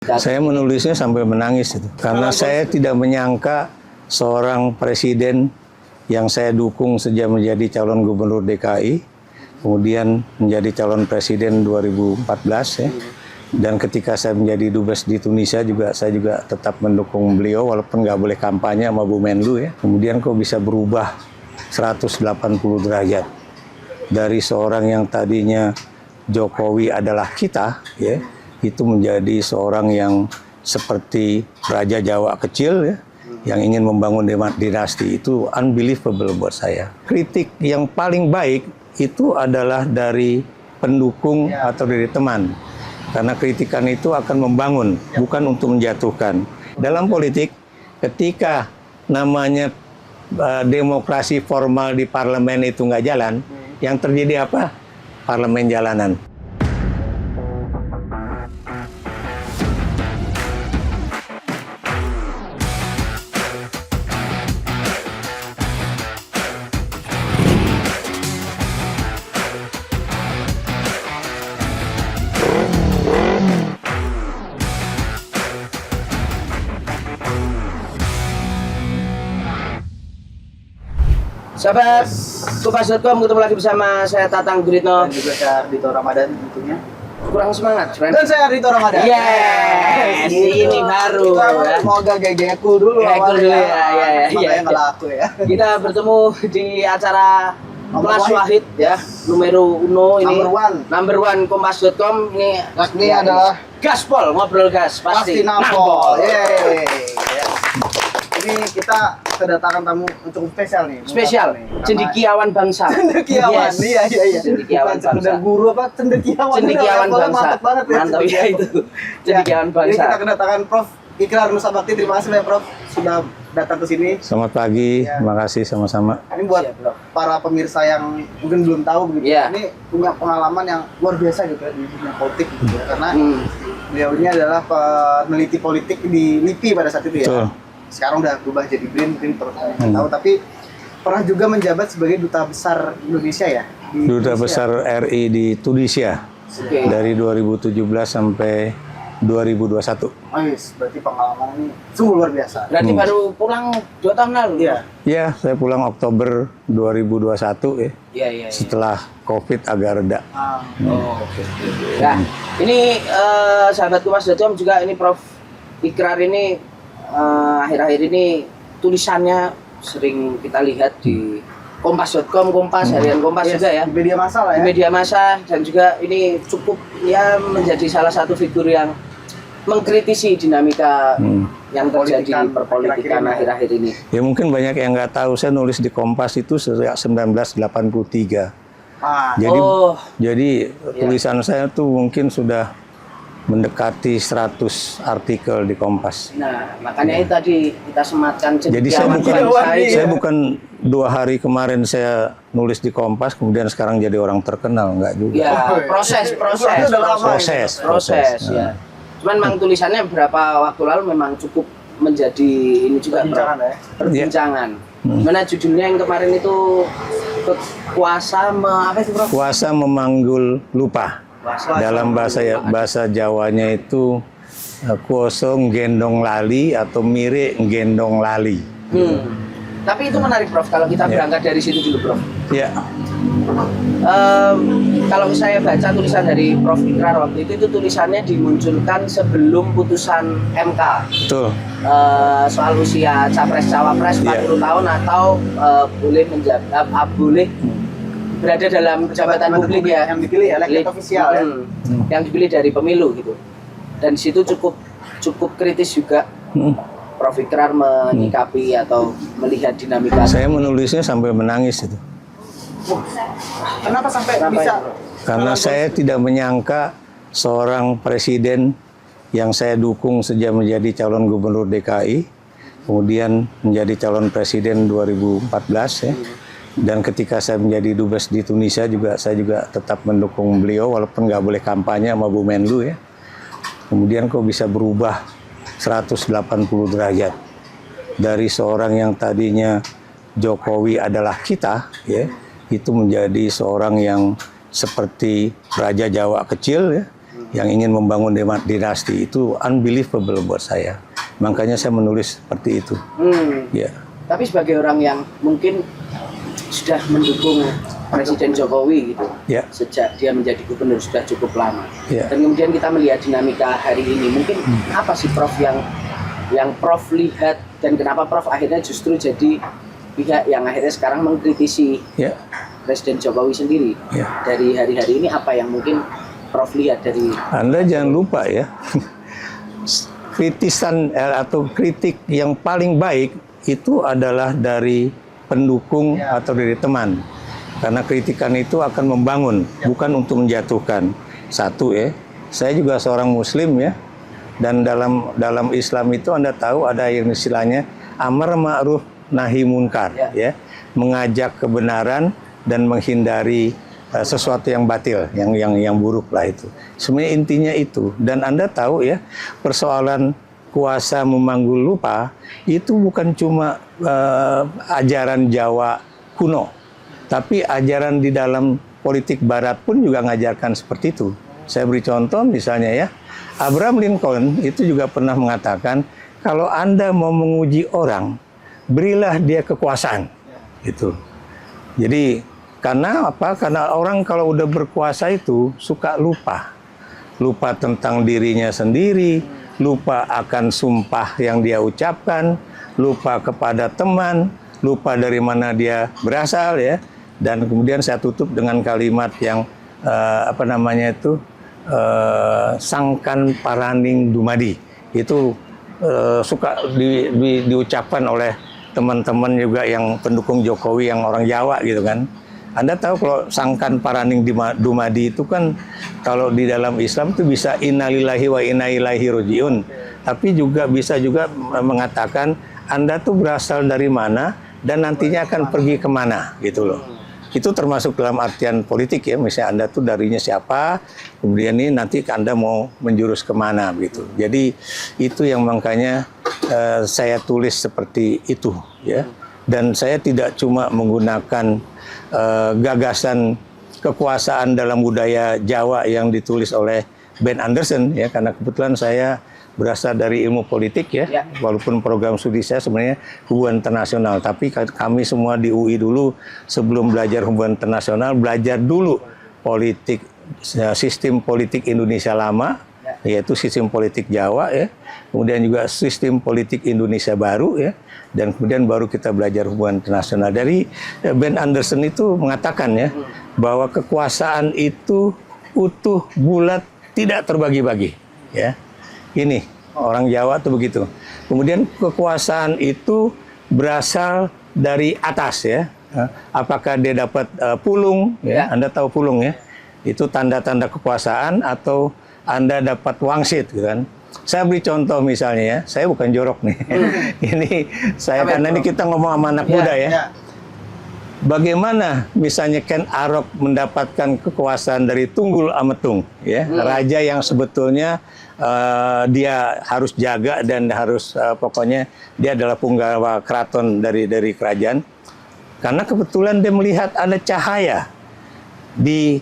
Saya menulisnya sampai menangis itu. Karena saya tidak menyangka seorang presiden yang saya dukung sejak menjadi calon gubernur DKI, kemudian menjadi calon presiden 2014 ya. Dan ketika saya menjadi dubes di Tunisia juga, saya juga tetap mendukung beliau walaupun nggak boleh kampanye sama Bu Menlu ya. Kemudian kok bisa berubah 180 derajat. Dari seorang yang tadinya Jokowi adalah kita ya, itu menjadi seorang yang seperti Raja Jawa kecil ya, yang ingin membangun dinasti. Itu unbelievable buat saya. Kritik yang paling baik itu adalah dari pendukung atau dari teman. Karena kritikan itu akan membangun, bukan untuk menjatuhkan. Dalam politik, ketika namanya demokrasi formal di parlemen itu nggak jalan, yang terjadi apa? Parlemen jalanan. Sahabat Kompas.com, ketemu lagi bersama saya Tatang Guritno dan juga saya Ardhito Ramadan tentunya. Kurang semangat, friend. Dan saya Ardhito Ramadan. Yes, ini baru ya. Mau gaya cool dulu Cool dulu ya. Makanya nggak laku ya. Kita bertemu di acara Mas Wahid ya, numero uno ini. Number one Kompas.com ini Ya, adalah gaspol, ngobrol gas pasti nampol. Yeay. Ini kita kedatangan tamu cukup spesial nih. Spesial, cendekiawan bangsa. Cendekiawan, Yes. iya. Cendekiawan Bukan sekedar bangsa. guru apa, cendekiawan. Cendekiawan bangsa. Mantap banget ya. Mantap ya itu. Cendekiawan Ini bangsa. kita kedatangan Prof. Ikrar Nusa Bakti. Terima kasih ya Prof sudah datang ke sini. Selamat pagi, terima kasih sama-sama. Ini buat Siap, Prof. para pemirsa yang mungkin belum tahu begitu. Iya. Ini punya pengalaman yang luar biasa gitu ya di dunia politik gitu ya. Karena beliau ini adalah peneliti politik di LIPI pada saat itu ya. Betul. Sekarang udah berubah jadi BRIN, mungkin tahu, tapi pernah juga menjabat sebagai duta besar Indonesia ya di Duta Tunisia. Besar RI di Tunisia Oke. dari 2017 sampai 2021. Oh yes, berarti pengalaman ini sungguh luar biasa. Berarti baru pulang 2 tahun lalu. Iya. Ya, saya pulang Oktober 2021 ya, Iya. setelah COVID agak reda. Oh, oke. Nah, ini sahabat Kompas.com juga ini Prof Ikrar ini akhir-akhir ini tulisannya sering kita lihat di Kompas.com, Kompas, Harian Kompas Yes, juga ya. di media massa lah Di ya. media massa, dan juga ini cukup ya menjadi salah satu figur yang mengkritisi dinamika yang terjadi di perpolitikan akhir-akhir ini. Ya mungkin banyak yang nggak tahu, saya nulis di Kompas itu sejak 1983. Jadi tulisan saya tuh mungkin sudah mendekati 100 artikel di Kompas. Nah, makanya itu tadi kita sematkan Jadi saya bukan 2 hari kemarin saya nulis di Kompas kemudian sekarang jadi orang terkenal, enggak juga. Ya, proses. Ya. Cuman memang tulisannya beberapa waktu lalu memang cukup menjadi ini juga Perbincangan ya. perbincangan. Mana judulnya yang kemarin itu Kuasa memanggul lupa. Dalam bahasa Jawanya itu kuoso nggendong lali atau mire nggendong lali. Tapi itu menarik Prof, kalau kita berangkat dari situ dulu Prof. Ya. Kalau saya baca tulisan dari Prof Ikrar waktu itu tulisannya dimunculkan sebelum putusan MK. Betul. Soal usia capres-cawapres 40 tahun atau boleh boleh berada dalam jabatan publik ya, yang dipilih elected official ya. Yang dipilih dari pemilu gitu. Dan di situ cukup kritis juga Prof Ikrar menyikapi atau melihat dinamika. Saya menulisnya sampai menangis itu. Kenapa sampai bisa? Karena saya tidak menyangka seorang presiden yang saya dukung sejak menjadi calon gubernur DKI, kemudian menjadi calon presiden 2014 ya. Dan ketika saya menjadi dubes di Tunisia juga, saya juga tetap mendukung beliau walaupun nggak boleh kampanye sama Bu Menlu ya. Kemudian kok bisa berubah 180 derajat. Dari seorang yang tadinya Jokowi adalah kita ya, itu menjadi seorang yang seperti Raja Jawa kecil ya, yang ingin membangun dinasti itu unbelievable buat saya. Makanya saya menulis seperti itu. Ya. Tapi sebagai orang yang mungkin sudah mendukung Presiden Jokowi gitu, Ya. sejak dia menjadi gubernur sudah cukup lama. Ya. Dan kemudian kita melihat dinamika hari ini, mungkin apa sih Prof yang Prof lihat dan kenapa Prof akhirnya justru jadi pihak yang akhirnya sekarang mengkritisi Ya. Presiden Jokowi sendiri? Ya. Dari hari-hari ini apa yang mungkin Prof lihat dari Anda jangan lupa ya, kritisan atau kritik yang paling baik itu adalah dari pendukung atau dari teman. Karena kritikan itu akan membangun, bukan untuk menjatuhkan. Satu ya, saya juga seorang Muslim ya, dan dalam Islam itu Anda tahu ada yang istilahnya amar ma'ruf nahi munkar ya, mengajak kebenaran dan menghindari sesuatu yang batil, yang buruk lah itu. Sebenarnya intinya itu. Dan Anda tahu ya, persoalan kuasa memanggul lupa itu bukan cuma ajaran Jawa kuno, tapi ajaran di dalam politik Barat pun juga ngajarkan seperti itu. Saya beri contoh misalnya ya, Abraham Lincoln itu juga pernah mengatakan, kalau Anda mau menguji orang, berilah dia kekuasaan. Itu. Jadi karena apa? Karena orang kalau udah berkuasa itu suka lupa. Lupa tentang dirinya sendiri, lupa akan sumpah yang dia ucapkan, lupa kepada teman, lupa dari mana dia berasal ya. Dan kemudian saya tutup dengan kalimat yang sangkan paraning dumadi. Itu suka diucapkan oleh teman-teman juga yang pendukung Jokowi yang orang Jawa gitu kan. Anda tahu kalau sangkan paraning dumadi itu kan kalau di dalam Islam itu bisa innalillahi wa inna ilaihi rajiun. Tapi juga bisa juga mengatakan Anda tuh berasal dari mana dan nantinya akan pergi kemana gitu loh. Itu termasuk dalam artian politik ya. Misalnya Anda tuh darinya siapa, kemudian ini nanti Anda mau menjurus kemana gitu. Jadi itu yang makanya saya tulis seperti itu ya. Dan saya tidak cuma menggunakan gagasan kekuasaan dalam budaya Jawa yang ditulis oleh Ben Anderson ya, karena kebetulan saya berasal dari ilmu politik ya. Walaupun program studi saya sebenarnya hubungan internasional, tapi kami semua di UI dulu sebelum belajar hubungan internasional belajar dulu politik, sistem politik Indonesia lama, yaitu sistem politik Jawa ya, kemudian juga sistem politik Indonesia baru ya, dan kemudian baru kita belajar hubungan internasional. Dari Ben Anderson itu mengatakan ya, bahwa kekuasaan itu utuh, bulat, tidak terbagi-bagi ya. Ini orang Jawa tuh begitu. Kemudian kekuasaan itu berasal dari atas ya. Apakah dia dapat pulung ya? Anda tahu pulung ya? Itu tanda-tanda kekuasaan, atau Anda dapat wangsit gitu kan. Saya beri contoh misalnya ya, saya bukan jorok nih. Ini saya karena ini kita ngomong sama anak muda ya. Bagaimana misalnya Ken Arok mendapatkan kekuasaan dari Tunggul Ametung ya, raja yang sebetulnya dia harus jaga dan harus pokoknya dia adalah punggawa keraton dari kerajaan, karena kebetulan dia melihat ada cahaya di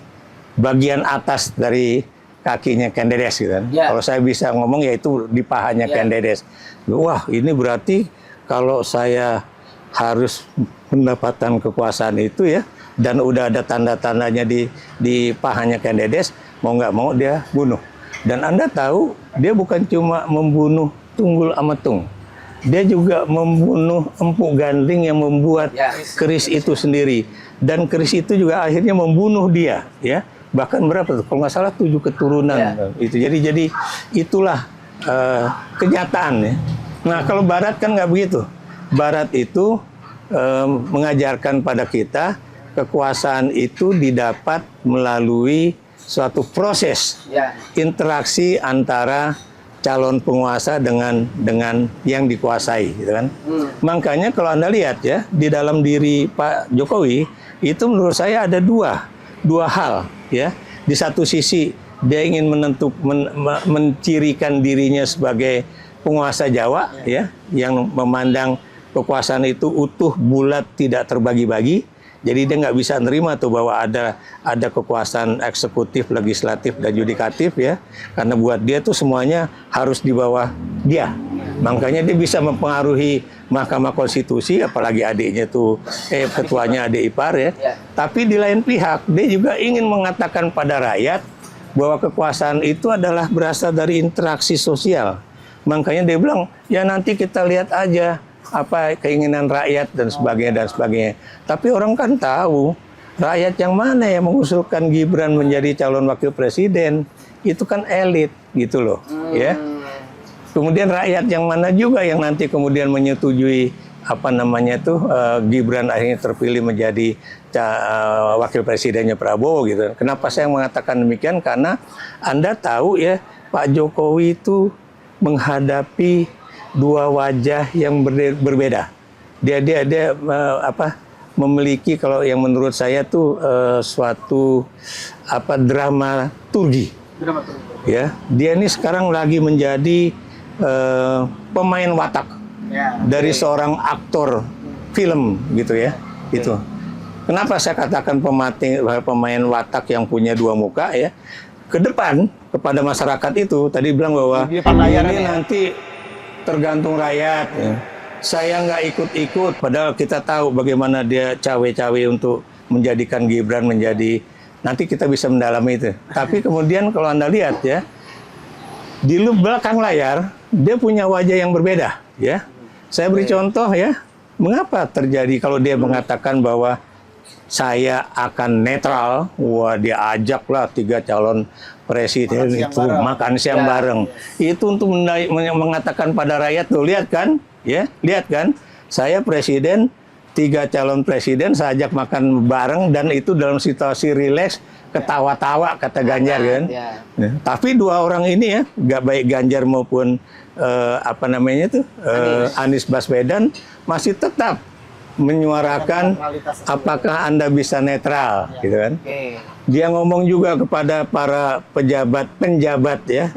bagian atas dari kakinya Ken Dedes gitu kan. Kalau saya bisa ngomong yaitu di pahanya Ken Dedes. Wah, ini berarti kalau saya harus mendapatkan kekuasaan itu ya, dan udah ada tanda-tandanya di pahanya Ken Dedes, mau nggak mau dia bunuh. Dan Anda tahu dia bukan cuma membunuh Tunggul Ametung, dia juga membunuh Empu Gandling yang membuat keris itu sendiri, dan keris itu juga akhirnya membunuh dia ya. Bahkan berapa tuh? Kalau nggak salah 7 keturunan itu. Jadi itulah kenyataan ya. Nah kalau Barat kan nggak begitu. Barat itu mengajarkan pada kita kekuasaan itu didapat melalui suatu proses interaksi antara calon penguasa dengan yang dikuasai, gitu kan. Makanya kalau Anda lihat ya, di dalam diri Pak Jokowi itu menurut saya ada dua hal ya. Di satu sisi dia ingin mencirikan dirinya sebagai penguasa Jawa ya, yang memandang kekuasaan itu utuh, bulat, tidak terbagi-bagi. Jadi dia nggak bisa nerima tuh bahwa ada kekuasaan eksekutif, legislatif, dan yudikatif ya. Karena buat dia tuh semuanya harus di bawah dia. Makanya dia bisa mempengaruhi Mahkamah Konstitusi, apalagi adiknya tuh ketuanya adik ipar ya. Tapi di lain pihak dia juga ingin mengatakan pada rakyat bahwa kekuasaan itu adalah berasal dari interaksi sosial. Makanya dia bilang, ya nanti kita lihat aja apa keinginan rakyat dan sebagainya. Tapi orang kan tahu rakyat yang mana yang mengusulkan Gibran menjadi calon wakil presiden itu kan elit gitu loh, ya. Kemudian rakyat yang mana juga yang nanti kemudian menyetujui Gibran akhirnya terpilih menjadi wakil presidennya Prabowo gitu. Kenapa saya mengatakan demikian? Karena Anda tahu ya Pak Jokowi itu menghadapi dua wajah yang berbeda. Dia memiliki kalau yang menurut saya tuh suatu dramaturgi. Ya, dia ini sekarang lagi menjadi pemain watak dari seorang aktor film gitu ya. Itu. Kenapa saya katakan pemain watak yang punya dua muka ya? Ke depan kepada masyarakat itu tadi bilang bahwa ini nanti tergantung rakyat. Ya. Saya nggak ikut-ikut, padahal kita tahu bagaimana dia cawe-cawe untuk menjadikan Gibran menjadi, nanti kita bisa mendalami itu. Tapi kemudian kalau Anda lihat ya, di belakang layar dia punya wajah yang berbeda. Ya, saya beri contoh ya, mengapa terjadi kalau dia mengatakan bahwa saya akan netral, wah dia ajaklah 3 calon presiden itu makan siang bareng. Itu untuk mengatakan pada rakyat tuh, lihat kan, ya, lihat kan, saya presiden, 3 calon presiden saya ajak makan bareng dan itu dalam situasi rileks, ketawa-tawa kata Ganjar kan. Tapi dua orang ini ya, nggak baik Ganjar maupun Anies Baswedan masih tetap menyuarakan apakah Anda bisa netral, gitu kan? Dia ngomong juga kepada para penjabat ya,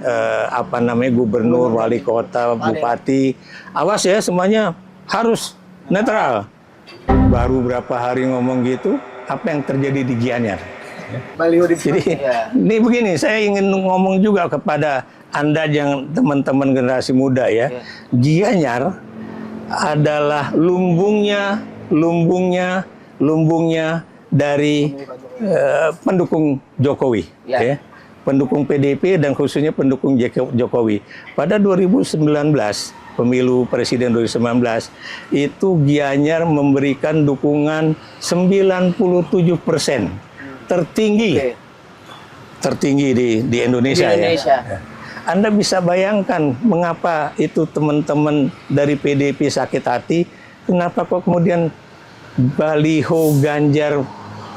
gubernur, wali kota, bupati, awas ya semuanya harus netral. Baru berapa hari ngomong gitu, apa yang terjadi di Gianyar? Jadi ini begini, saya ingin ngomong juga kepada Anda yang teman-teman generasi muda ya, Gianyar adalah lumbungnya dari pendukung Jokowi, ya. Pendukung PDIP dan khususnya pendukung Jokowi. Pada 2019, pemilu presiden 2019, itu Gianyar memberikan dukungan 97%, tertinggi di Indonesia. Ya. Anda bisa bayangkan mengapa itu teman-teman dari PDIP sakit hati, kenapa kok kemudian baliho Ganjar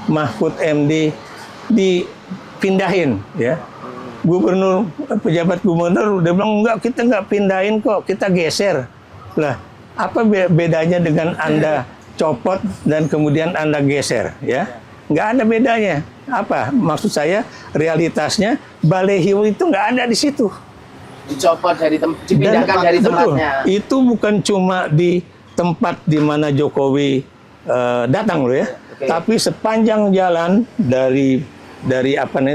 Mahfud MD dipindahin ya. Pejabat gubernur udah bilang enggak, kita nggak pindahin kok, kita geser. Lah, apa bedanya dengan Anda copot dan kemudian Anda geser ya? Nggak ada bedanya. Apa maksud saya? Realitasnya baliho itu nggak ada di situ. Dicopot dipindahkan dari tempatnya. Betul, itu bukan cuma di tempat di mana Jokowi datang loh ya, tapi sepanjang jalan dari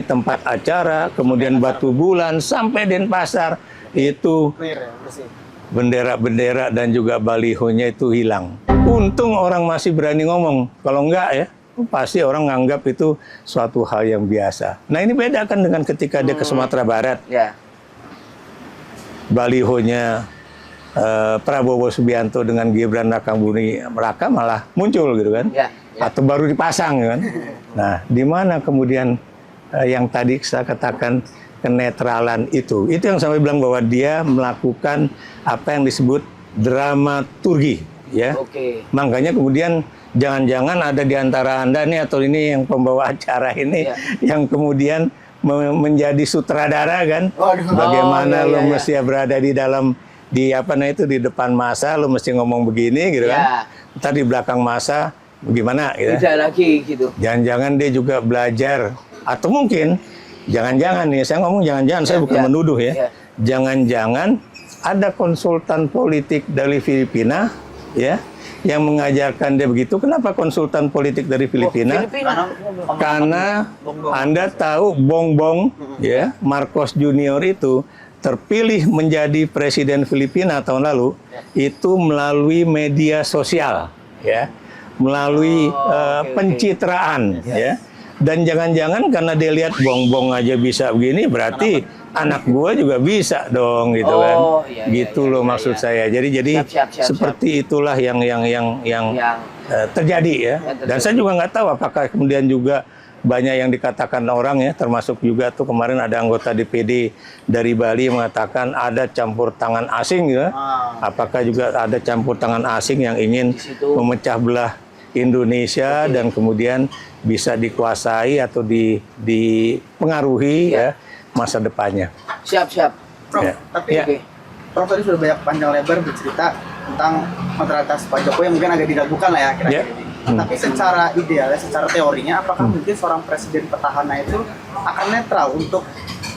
tempat acara, kemudian Batu Bulan sampai Denpasar itu bendera-bendera dan juga balihonya itu hilang. Untung orang masih berani ngomong, kalau enggak ya pasti orang nganggap itu suatu hal yang biasa. Nah ini beda kan dengan ketika dia ke Sumatera Barat. Ya. Balihonya Prabowo Subianto dengan Gibran Rakabuming Raka malah muncul gitu kan. Ya. Atau baru dipasang kan. Nah di mana kemudian yang tadi saya katakan kenetralan itu yang sampai bilang bahwa dia melakukan apa yang disebut dramaturgi ya. Makanya kemudian jangan-jangan ada di antara Anda nih atau ini yang pembawa acara ini yang kemudian menjadi sutradara kan. Bagaimana lo mesti berada di dalam di depan masa lo mesti ngomong begini gitu kan. Ntar di belakang masa gimana gitu. Tidak lagi gitu. Jangan-jangan dia juga belajar atau mungkin jangan-jangan nih saya ngomong jangan-jangan saya bukan menuduh ya. Jangan-jangan ada konsultan politik dari Filipina ya yang mengajarkan dia begitu. Kenapa konsultan politik dari Filipina? Karena Anda tahu Bongbong ya, Marcos Junior itu terpilih menjadi presiden Filipina tahun lalu itu melalui media sosial ya, melalui pencitraan ya. Dan jangan-jangan karena dia lihat Bongbong aja bisa begini, berarti anak gua juga bisa dong gitu kan. Gitu loh maksud saya. Jadi Siap. seperti itulah yang terjadi ya. Dan saya juga nggak tahu apakah kemudian juga banyak yang dikatakan orang ya, termasuk juga tuh kemarin ada anggota DPD dari Bali mengatakan ada campur tangan asing ya. Apakah juga ada campur tangan asing yang ingin memecah belah Indonesia dan kemudian bisa dikuasai atau dipengaruhi ya masa depannya. Siap. Prof, Ya. tapi Ya. Prof tadi sudah banyak panjang lebar bercerita tentang netralitas Pak Jokowi yang mungkin agak diragukan lah ya kira-kira. Ya. Tapi secara idealnya, secara teorinya, apakah mungkin seorang presiden petahana itu akan netral untuk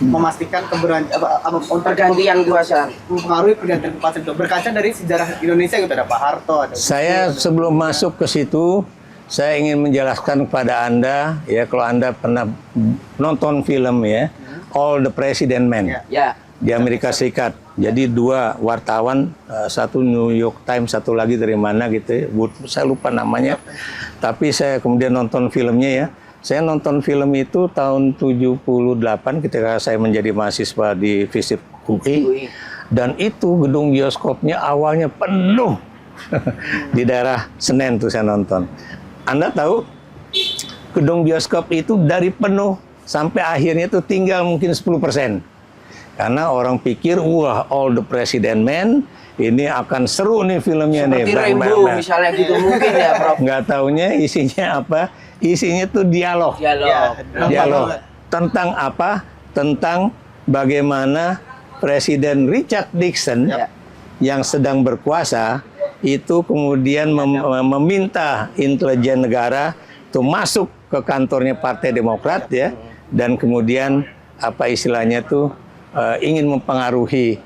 memastikan Pergantian kuasa. mempengaruhi pergantian kekuasaan itu, berkaca dari sejarah Indonesia gitu, ada Pak Harto, ada Saya sebelum masuk ke situ, saya ingin menjelaskan kepada Anda ya, kalau Anda pernah nonton film ya, All the President Men Ya. di Amerika Serikat. Jadi dua wartawan, satu New York Times, satu lagi dari mana gitu ya, saya lupa namanya. Tapi saya kemudian nonton filmnya ya. Saya nonton film itu tahun 78 ketika saya menjadi mahasiswa di FISIP UI. Dan itu gedung bioskopnya awalnya penuh. Di daerah Senen tuh saya nonton. Anda tahu gedung bioskop itu dari penuh sampai akhirnya itu tinggal mungkin 10%. Karena orang pikir, wah, All the President Men, ini akan seru nih filmnya nih. Seperti Rainbow misalnya gitu mungkin ya, Prof. Nggak taunya isinya apa? Isinya tuh dialog. Dialog. Tentang apa? Tentang bagaimana Presiden Richard Nixon yang sedang berkuasa itu kemudian meminta intelijen negara untuk masuk ke kantornya Partai Demokrat ya, dan kemudian apa istilahnya tuh ingin mempengaruhi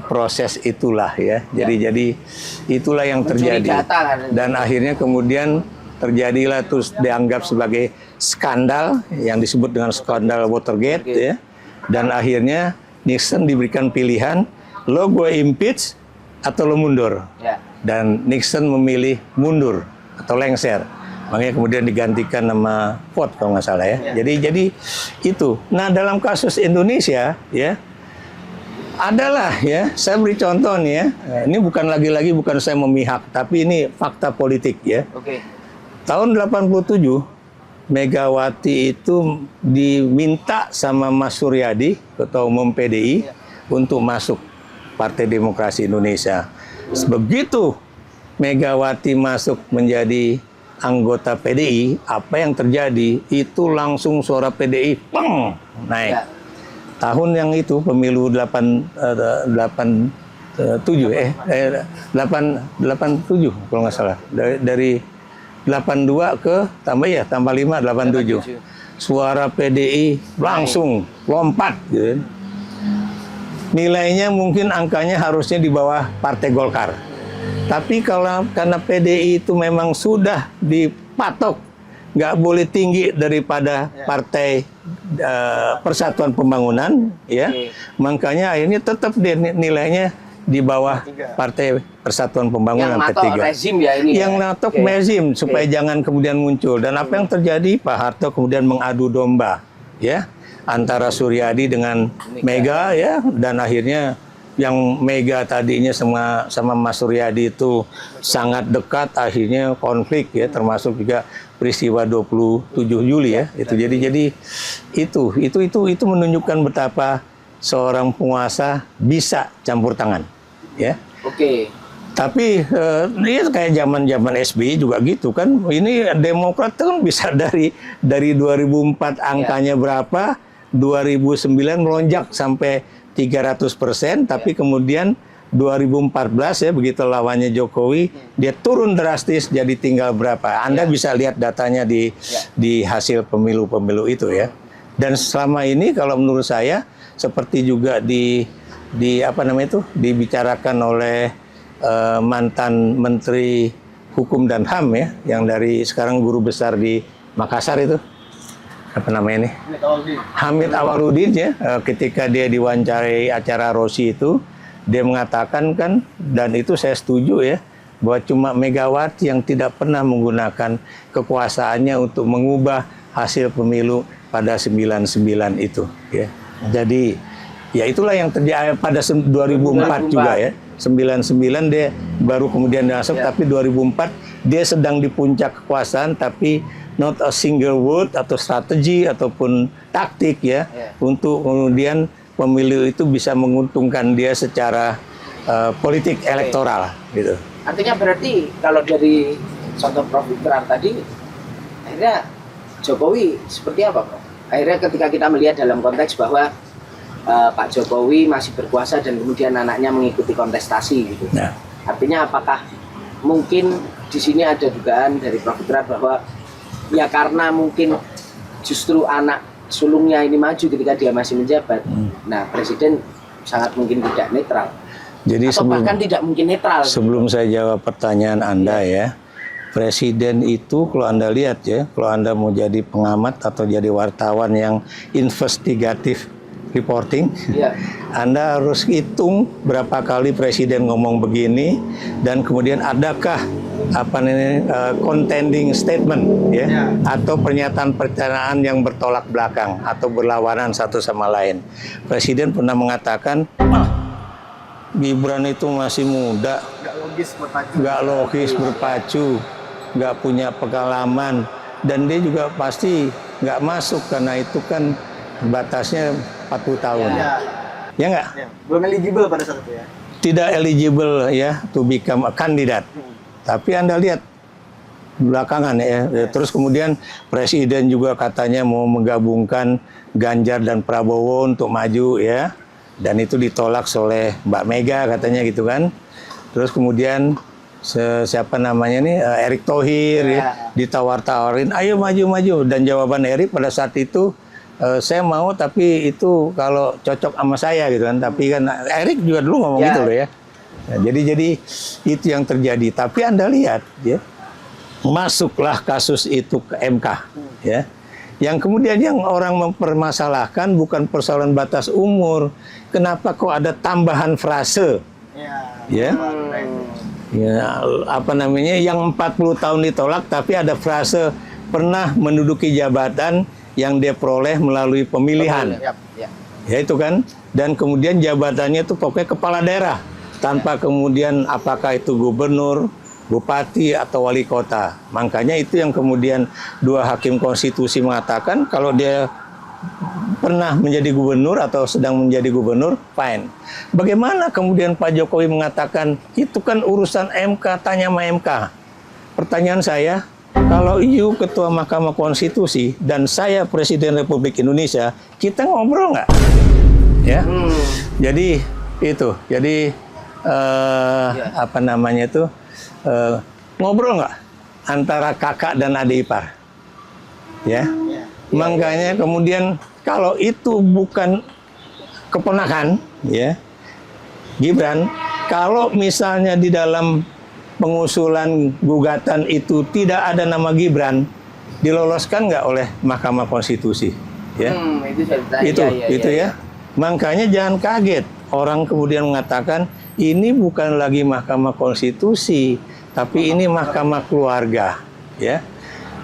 proses itulah ya. Jadi itulah yang terjadi. Dan akhirnya kemudian terjadilah terus dianggap sebagai skandal yang disebut dengan skandal Watergate ya. Dan akhirnya Nixon diberikan pilihan, lo gue impeach atau lo mundur. Dan Nixon memilih mundur atau lengser. Makanya kemudian digantikan nama Ford kalau nggak salah ya. Jadi itu. Nah dalam kasus Indonesia ya adalah ya, saya beri contoh nih ya. Ini bukan lagi-lagi bukan saya memihak, tapi ini fakta politik ya. Tahun 87 Megawati itu diminta sama Mas Suryadi, Ketua Umum PDI, untuk masuk Partai Demokrasi Indonesia. Begitu Megawati masuk menjadi anggota PDI, apa yang terjadi? Itu langsung suara PDI peng naik. Tahun yang itu pemilu 87 kalau nggak salah. Dari 82 ke tambah 5 87. Suara PDI langsung lompat gitu. Nilainya mungkin angkanya harusnya di bawah Partai Golkar. Tapi karena PDI itu memang sudah dipatok nggak boleh tinggi daripada Partai Persatuan Pembangunan ya. Makanya akhirnya tetap nilainya di bawah Partai Persatuan Pembangunan P3. Rezim ya ini. Yang natok rezim supaya jangan kemudian muncul. Dan apa yang terjadi? Pak Harto kemudian mengadu domba ya antara Suryadi dengan Mega ya, dan akhirnya yang Mega tadinya sama Mas Suryadi itu sangat dekat, akhirnya konflik ya, termasuk juga peristiwa 27 Juli ya. Itu jadi itu menunjukkan betapa seorang penguasa bisa campur tangan ya. Tapi ini kayak zaman SBY juga gitu kan. Ini Demokrat kan bisa dari 2004 angkanya berapa, 2009 melonjak sampai 300%, tapi kemudian 2014 ya begitu lawannya Jokowi dia turun drastis jadi tinggal berapa. Anda bisa lihat datanya di hasil pemilu-pemilu itu ya. Dan selama ini kalau menurut saya seperti juga dibicarakan oleh mantan Menteri Hukum dan HAM ya, yang dari sekarang guru besar di Makassar itu, apa namanya ini? Hamid Awaludin ya, ketika dia diwawancarai acara Rosi itu, dia mengatakan kan, dan itu saya setuju ya, bahwa cuma Megawati yang tidak pernah menggunakan kekuasaannya untuk mengubah hasil pemilu pada 99 itu ya. Jadi ya itulah yang terjadi pada 2004 juga ya. 99 dia baru kemudian masuk, tapi 2004 dia sedang di puncak kekuasaan, tapi not a single word atau strategi ataupun taktik ya untuk kemudian pemilu itu bisa menguntungkan dia secara politik elektoral gitu. Artinya berarti kalau dari contoh Prof. Ikrar tadi, akhirnya Jokowi seperti apa, Prof? Akhirnya ketika kita melihat dalam konteks bahwa Pak Jokowi masih berkuasa dan kemudian anaknya mengikuti kontestasi gitu. Nah. Artinya apakah mungkin di sini ada dugaan dari Prof. Ikrar bahwa ya karena mungkin justru anak sulungnya ini maju ketika dia masih menjabat. Nah, Presiden sangat mungkin tidak netral. Jadi atau bahkan tidak mungkin netral. Sebelum saya jawab pertanyaan Anda ya, Presiden itu kalau Anda lihat ya, kalau Anda mau jadi pengamat atau jadi wartawan yang investigatif reporting, Anda harus hitung berapa kali Presiden ngomong begini dan kemudian adakah contending statement ya, atau pernyataan yang bertolak belakang atau berlawanan satu sama lain. Presiden pernah mengatakan Gibran itu masih muda, nggak logis berpacu, nggak punya pengalaman, dan dia juga pasti nggak masuk karena itu kan batasnya 40 tahun. Ya nggak? Belum eligible pada saat itu ya? Tidak eligible ya to become a candidate. Tapi Anda lihat belakangan ya, terus kemudian Presiden juga katanya mau menggabungkan Ganjar dan Prabowo untuk maju ya. Dan itu ditolak oleh Mbak Mega katanya gitu kan. Terus kemudian siapa namanya nih, Erick Thohir ya, ditawar-tawarin, ayo maju-maju. Dan jawaban Erick pada saat itu, saya mau tapi itu kalau cocok sama saya gitu kan. Tapi kan Erick juga dulu ngomong gitu loh ya. Nah, jadi itu yang terjadi. Tapi Anda lihat ya, masuklah kasus itu ke MK ya. Yang kemudian yang orang mempermasalahkan bukan persoalan batas umur. Kenapa kok ada tambahan frase? Ya. Apa namanya, yang 40 tahun ditolak tapi ada frase pernah menduduki jabatan yang dia peroleh melalui pemilihan. Ya itu kan. Dan kemudian jabatannya itu pokoknya kepala daerah. Tanpa kemudian apakah itu gubernur, bupati atau wali kota. Makanya itu yang kemudian dua hakim konstitusi mengatakan kalau dia pernah menjadi gubernur atau sedang menjadi gubernur, fine. Bagaimana kemudian Pak Jokowi mengatakan itu kan urusan MK, tanya sama MK. Pertanyaan saya, kalau you ketua Mahkamah Konstitusi dan saya Presiden Republik Indonesia, kita ngobrol nggak? Ya, jadi itu, jadi apa namanya itu? Ngobrol nggak antara kakak dan adik ipar, ya. Makanya kemudian kalau itu bukan keponakan, ya, Gibran, kalau misalnya di dalam pengusulan gugatan itu tidak ada nama Gibran, diloloskan nggak oleh Mahkamah Konstitusi, ya? Itu ya. Makanya jangan kaget orang kemudian mengatakan ini bukan lagi Mahkamah Konstitusi, tapi ini Mahkamah Keluarga, ya.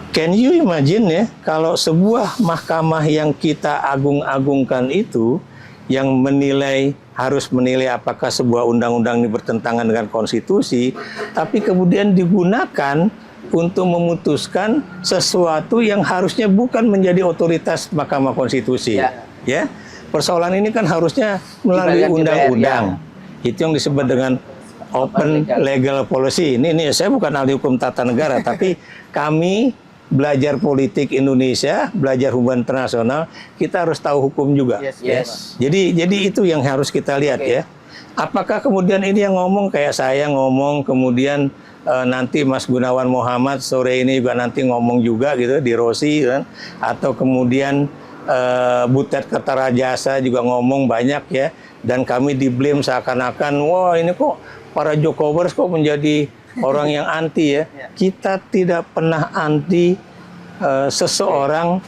Can you imagine ya, kalau sebuah mahkamah yang kita agung-agungkan itu, yang harus menilai apakah sebuah undang-undang ini bertentangan dengan konstitusi, tapi kemudian digunakan untuk memutuskan sesuatu yang harusnya bukan menjadi otoritas Mahkamah Konstitusi, ya. Persoalan ini kan harusnya melalui undang-undang. Itu yang disebut dengan open legal policy. Ini saya bukan ahli hukum tata negara, tapi kami belajar politik Indonesia, belajar hubungan internasional, kita harus tahu hukum juga. Jadi itu yang harus kita lihat ya. Apakah kemudian ini yang ngomong kayak saya ngomong, kemudian nanti Mas Gunawan Muhammad sore ini juga nanti ngomong juga gitu di Rosi kan, atau kemudian Butet Kertarajasa juga ngomong banyak ya. dan kami diblame seakan-akan wah ini kok para Jokowers kok menjadi orang yang anti ya. Kita tidak pernah anti seseorang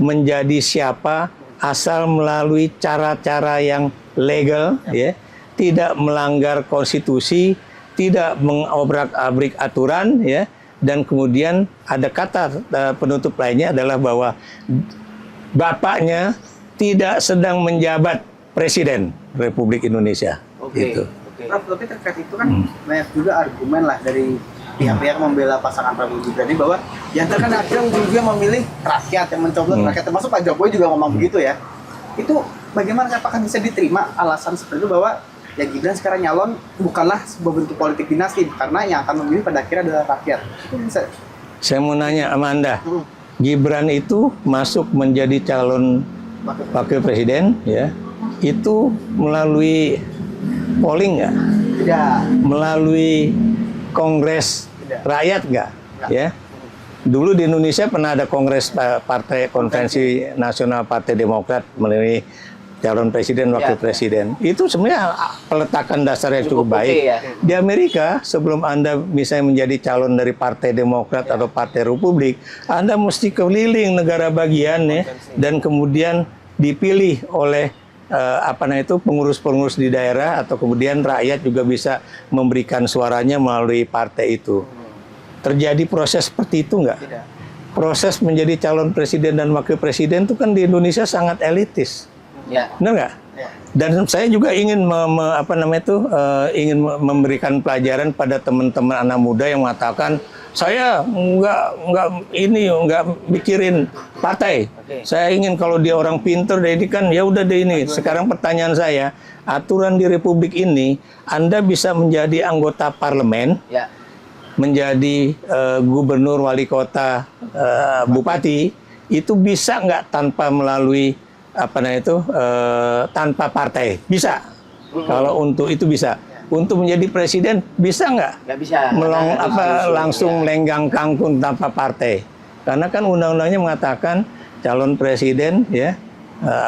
menjadi siapa asal melalui cara-cara yang legal ya, tidak melanggar konstitusi, tidak mengobrak-abrik aturan ya, dan kemudian ada kata penutup lainnya adalah bahwa bapaknya tidak sedang menjabat presiden Republik Indonesia. Gitu. Prof, tapi terkait itu kan banyak juga argumen lah dari pihak-pihak membela pasangan Prabowo Gibran ini bahwa yang terkena akhirnya ujung-ujungnya memilih rakyat yang mencoblos rakyat, termasuk Pak Jokowi juga ngomong begitu ya. Itu bagaimana, apakah bisa diterima alasan seperti itu bahwa ya Gibran sekarang nyalon bukanlah sebuah bentuk politik dinasti karena yang akan memilih pada akhirnya adalah rakyat? Itu bisa. Saya mau nanya sama Anda, Gibran itu masuk menjadi calon wakil presiden ya, itu melalui polling nggak? Tidak. Melalui kongres rakyat nggak? Ya. Dulu di Indonesia pernah ada kongres partai konvensi nasional Partai Demokrat melalui calon presiden, wakil presiden. Itu sebenarnya peletakan dasarnya cukup baik. Ya. Di Amerika, sebelum Anda misalnya menjadi calon dari Partai Demokrat atau Partai Republik, Anda mesti keliling negara bagian ya, dan kemudian dipilih oleh pengurus-pengurus di daerah, atau kemudian rakyat juga bisa memberikan suaranya melalui partai itu. Terjadi proses seperti itu nggak? Tidak. Proses menjadi calon presiden dan wakil presiden itu kan di Indonesia sangat elitis. Ya. Benar nggak? Ya. Dan saya juga ingin ingin memberikan pelajaran pada teman-teman anak muda yang mengatakan saya nggak mikirin partai. Saya ingin kalau dia orang pinter, jadi kan ya udah deh ini. Sekarang pertanyaan saya, aturan di Republik ini, Anda bisa menjadi anggota parlemen, menjadi gubernur, wali kota, bupati, itu bisa nggak tanpa melalui tanpa partai? Bisa. Kalau untuk itu bisa. Untuk menjadi presiden bisa nggak? Nggak bisa. Langsung lenggang kangkung tanpa partai. Karena kan undang-undangnya mengatakan calon presiden ya,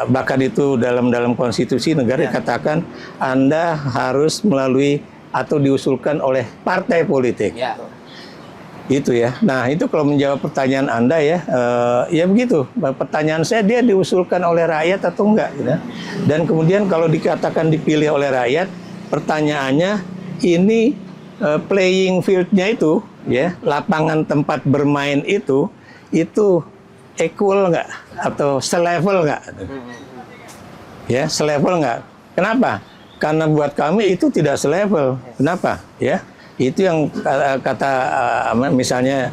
bahkan itu dalam konstitusi negara dikatakan Anda harus melalui atau diusulkan oleh partai politik. Ya. Itu ya. Nah, itu kalau menjawab pertanyaan Anda ya, ya begitu. Pertanyaan saya, dia diusulkan oleh rakyat atau enggak gitu. Dan kemudian kalau dikatakan dipilih oleh rakyat, pertanyaannya ini playing field-nya itu ya, lapangan tempat bermain itu equal nggak atau selevel nggak? Ya, selevel nggak? Kenapa? Karena buat kami itu tidak selevel. Kenapa? Ya, itu yang kata misalnya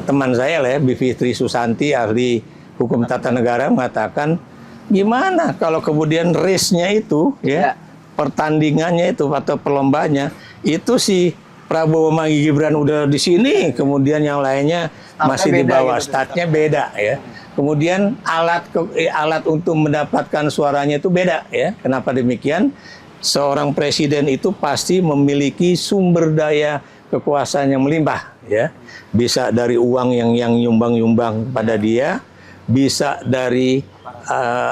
teman saya lah ya, Bivitri Susanti, ahli hukum tata negara, mengatakan gimana kalau kemudian race-nya itu ya, pertandingannya itu atau perlombanya itu si Prabowo sama Gibran udah di sini, kemudian yang lainnya masih di bawah, gitu, statnya beda ya. Kemudian alat untuk mendapatkan suaranya itu beda ya. Kenapa demikian? Seorang presiden itu pasti memiliki sumber daya kekuasaan yang melimpah ya. Bisa dari uang yang nyumbang-nyumbang pada dia, bisa dari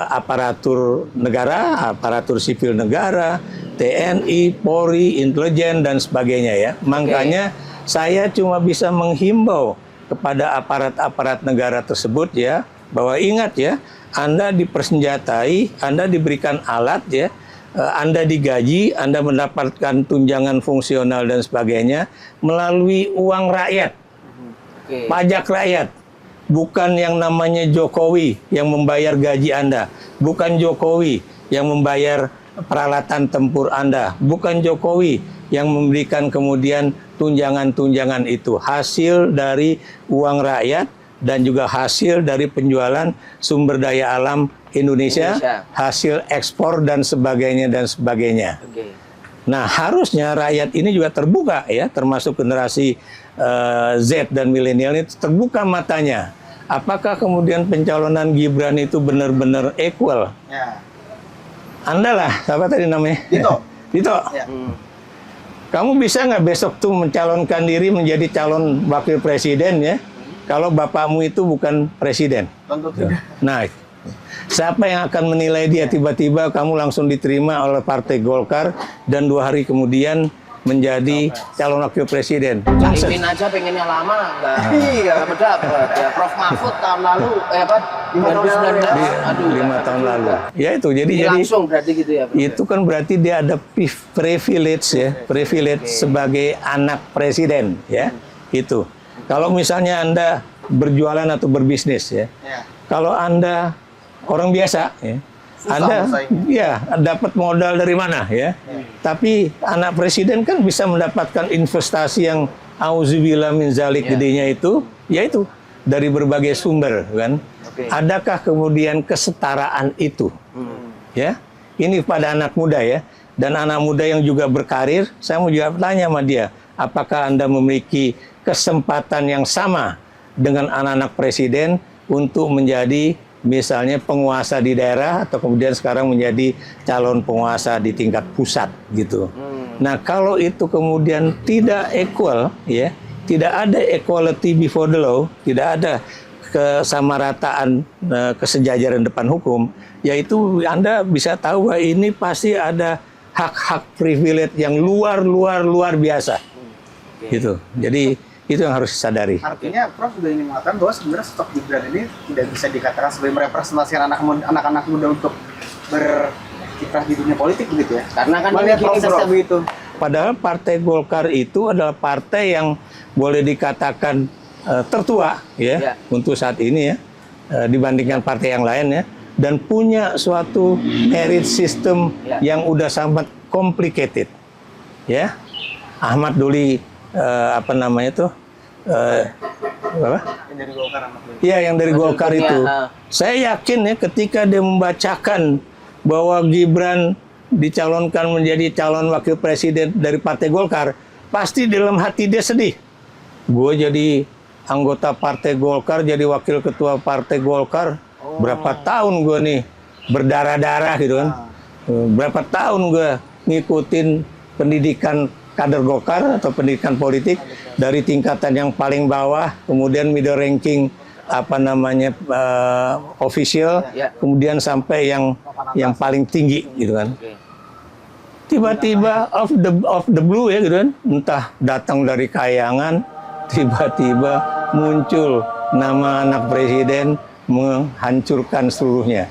aparatur negara, aparatur sipil negara, TNI, Polri, intelijen dan sebagainya ya. Makanya saya cuma bisa menghimbau kepada aparat-aparat negara tersebut ya, bahwa ingat ya, Anda dipersenjatai, Anda diberikan alat ya, Anda digaji, Anda mendapatkan tunjangan fungsional dan sebagainya melalui uang rakyat, pajak rakyat. Bukan yang namanya Jokowi yang membayar gaji Anda, bukan Jokowi yang membayar peralatan tempur Anda, bukan Jokowi yang memberikan kemudian tunjangan-tunjangan itu. Hasil dari uang rakyat dan juga hasil dari penjualan sumber daya alam Indonesia, hasil ekspor dan sebagainya dan sebagainya. Nah, harusnya rakyat ini juga terbuka ya, termasuk generasi Z dan milenial itu terbuka matanya. Apakah kemudian pencalonan Gibran itu benar-benar equal? Ya. Anda lah, siapa tadi namanya? Dito. Dito. Ya. Kamu bisa nggak besok tuh mencalonkan diri menjadi calon wakil presiden ya? Kalau bapakmu itu bukan presiden. Tentu tidak. Nah, Siapa yang akan menilai dia tiba-tiba kamu langsung diterima oleh Partai Golkar dan 2 hari kemudian menjadi calon wakil presiden? Caimin aja pengennya lama nggak dapat ya. Prof Mahfud tahun lalu 2019 aduh 5 tahun lalu. Ya itu ini jadi langsung berarti gitu ya, Prof? itu kan berarti dia ada privilege ya, privilege sebagai anak presiden ya. Itu. Kalau misalnya Anda berjualan atau berbisnis ya. Kalau Anda orang biasa ya, Anda ya dapat modal dari mana ya. Tapi anak presiden kan bisa mendapatkan investasi yang auzubillah min zalik gedenya itu, yaitu dari berbagai sumber kan. Adakah kemudian kesetaraan itu? Ya. Ini pada anak muda ya. Dan anak muda yang juga berkarir, saya mau juga tanya sama dia, apakah Anda memiliki kesempatan yang sama dengan anak-anak presiden untuk menjadi misalnya penguasa di daerah atau kemudian sekarang menjadi calon penguasa di tingkat pusat gitu. Nah, kalau itu kemudian tidak equal ya, tidak ada equality before the law, tidak ada kesamarataan kesejajaran depan hukum, yaitu Anda bisa tahu bahwa ini pasti ada hak-hak privilege yang luar biasa. Gitu. Jadi itu yang harus disadari. Artinya Prof juga ingin mengatakan bahwa sebenarnya sosok Gibran ini tidak bisa dikatakan sebagai merepresentasikan anak-anak muda untuk berkiprah di dunia politik begitu ya? Karena kan melihat proses begitu. Padahal Partai Golkar itu adalah partai yang boleh dikatakan tertua ya untuk saat ini ya, dibandingkan partai yang lain ya, dan punya suatu merit system yang udah sangat complicated ya. Ahmad Doli apa namanya itu apa? Yang dari Golkar, Iya, yang dari Golkar itu. Saya yakin ya ketika dia membacakan bahwa Gibran dicalonkan menjadi calon wakil presiden dari Partai Golkar, pasti dalam hati dia sedih. Gue jadi anggota Partai Golkar, jadi wakil ketua Partai Golkar, berapa tahun gue nih berdarah-darah gitu kan. Berapa tahun gue ngikutin pendidikan kader Golkar atau pendidikan politik dari tingkatan yang paling bawah, kemudian middle ranking apa namanya official, kemudian sampai yang paling tinggi gitu kan. Tiba-tiba off the blue ya gitu kan, entah datang dari kayangan, tiba-tiba muncul nama anak presiden menghancurkan seluruhnya.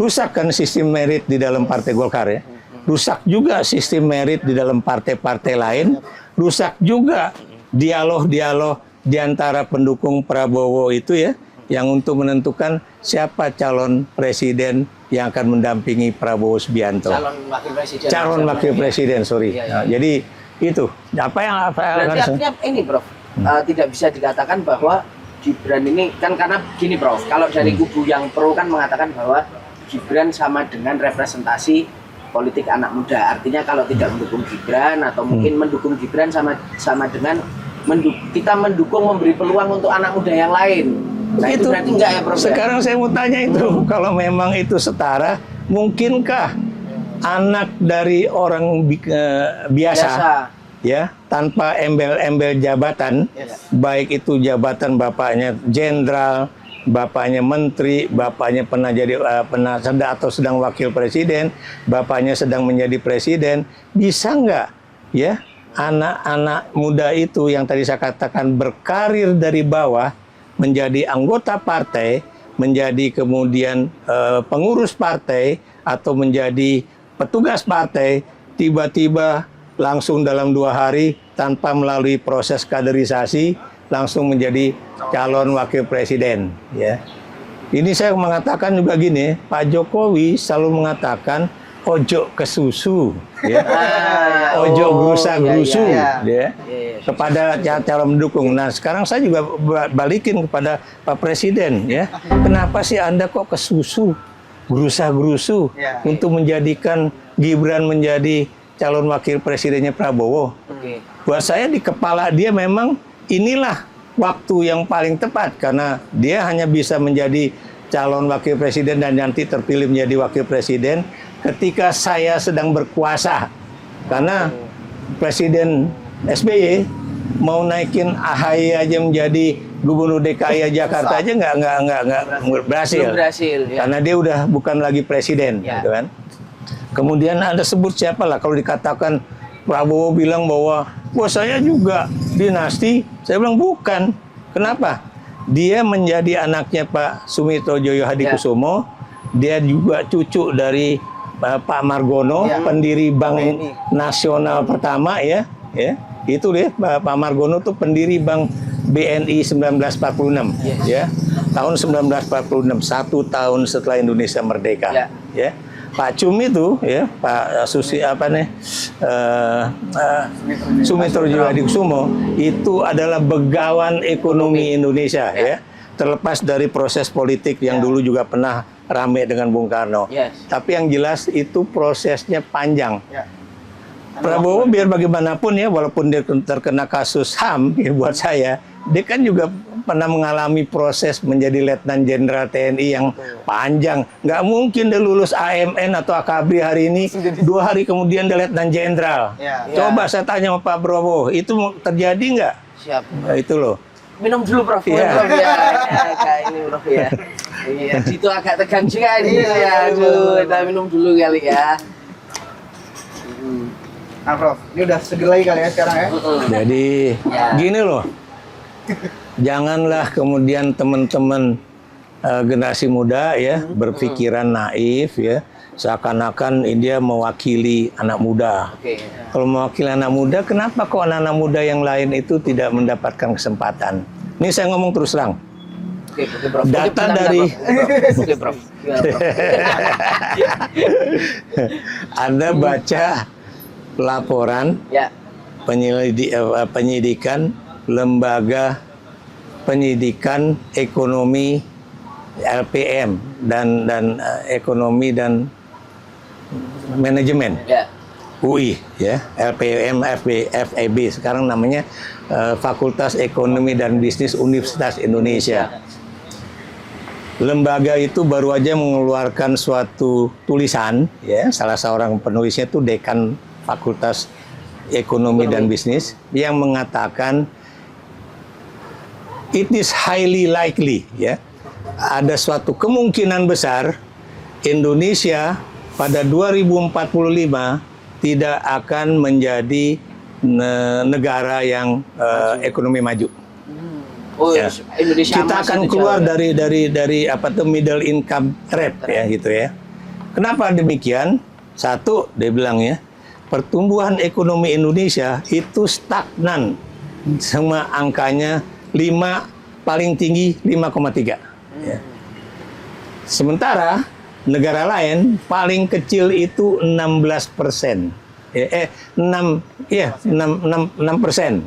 Rusak kan sistem merit di dalam Partai Golkar ya. Rusak juga sistem merit di dalam partai-partai lain, rusak juga dialog-dialog di antara pendukung Prabowo itu ya, yang untuk menentukan siapa calon presiden yang akan mendampingi Prabowo Subianto. Calon wakil presiden, sorry. Nah, jadi itu apa yang berarti artinya ini, Prof, tidak bisa dikatakan bahwa Gibran ini kan karena gini, Prof. Kalau dari kubu yang pro kan mengatakan bahwa Gibran sama dengan representasi politik anak muda. Artinya kalau tidak mendukung Gibran atau mungkin mendukung Gibran sama dengan kita mendukung memberi peluang untuk anak muda yang lain. Nah, itu berarti enggak ya, Prof? Sekarang saya mau tanya itu, kalau memang itu setara, mungkinkah anak dari orang biasa ya, tanpa embel-embel jabatan, baik itu jabatan bapaknya jenderal, bapaknya menteri, bapaknya pernah jadi sedang wakil presiden, bapaknya sedang menjadi presiden, bisa nggak ya anak-anak muda itu yang tadi saya katakan berkarir dari bawah menjadi anggota partai, menjadi kemudian pengurus partai atau menjadi petugas partai, tiba-tiba langsung dalam 2 hari tanpa melalui proses kaderisasi langsung menjadi calon wakil presiden ya. Ini saya mengatakan juga gini, Pak Jokowi selalu mengatakan ojo ke susu ya. Ojo gerusa-gerusu ya. Kepada calon mendukung. Nah, sekarang saya juga balikin kepada Pak Presiden ya. Kenapa sih Anda kok ke susu, gerusa-gerusu untuk menjadikan Gibran menjadi calon wakil presidennya Prabowo? Buat saya di kepala dia memang inilah waktu yang paling tepat karena dia hanya bisa menjadi calon wakil presiden dan nanti terpilih menjadi wakil presiden ketika saya sedang berkuasa. Karena Presiden SBY mau naikin AHY aja menjadi Gubernur DKI Jakarta aja nggak berhasil. Belum berhasil, ya. Karena dia udah bukan lagi presiden, Ya. gitu kan. Kemudian Anda sebut siapa lah kalau dikatakan Prabowo bilang bahwa wah saya juga dinasti, saya bilang bukan. Kenapa? Dia menjadi anaknya Pak Sumitro Joyo Hadikusumo, dia juga cucu dari Pak Margono, pendiri Bank Nasional pertama ya. Itu deh Pak Margono tuh pendiri Bank BNI 1946 ya. Tahun 1946, 1 tahun setelah Indonesia merdeka ya. Pak Cum itu ya, Pak Sumitro Joyo Hadikusumo itu adalah begawan ekonomi Indonesia ya. Terlepas dari proses politik yang dulu juga pernah rame dengan Bung Karno. Tapi yang jelas itu prosesnya panjang. Prabowo biar bagaimanapun ya, walaupun dia terkena kasus HAM ya buat saya, dia kan juga pernah mengalami proses menjadi Letnan Jenderal TNI yang panjang. Nggak mungkin dia lulus AMN atau AKABRI hari ini, 2 hari kemudian dia Letnan Jenderal. Coba saya tanya sama Pak Prabowo, itu terjadi nggak? Siap. Nah, itu loh. Minum dulu Prof. Iya. Prof ya. Kayak ini Prof ya. Iya, itu agak tegang juga ini ya. Aduh, kita minum dulu kali ya. Nah Prof, ini udah seger lagi kali ya sekarang ya. Jadi gini loh, janganlah kemudian teman-teman generasi muda ya berpikiran naif ya, seakan-akan dia mewakili anak muda. Kalau mewakili anak muda, kenapa kok anak-anak muda yang lain itu tidak mendapatkan kesempatan? Ini saya ngomong terus terang. Prof. Data dari Oke, Prof. Gimana, Prof? Anda baca laporan penyidikan lembaga penyidikan ekonomi LPM dan ekonomi dan manajemen UI ya, LPM FEB sekarang namanya Fakultas Ekonomi dan Bisnis Universitas Indonesia. Lembaga itu baru aja mengeluarkan suatu tulisan ya, salah seorang penulisnya itu dekan Fakultas Ekonomi dan Bisnis yang mengatakan it is highly likely ya, ada suatu kemungkinan besar Indonesia pada 2045 tidak akan menjadi negara yang ekonomi maju. Ya. Indonesia Kita akan keluar dari apa tuh middle income trap ya gitu ya. Kenapa demikian? Satu, dia bilang ya, pertumbuhan ekonomi Indonesia itu stagnan, sama angkanya paling tinggi 5,3. Ya. Sementara negara lain paling kecil itu 16%. 6%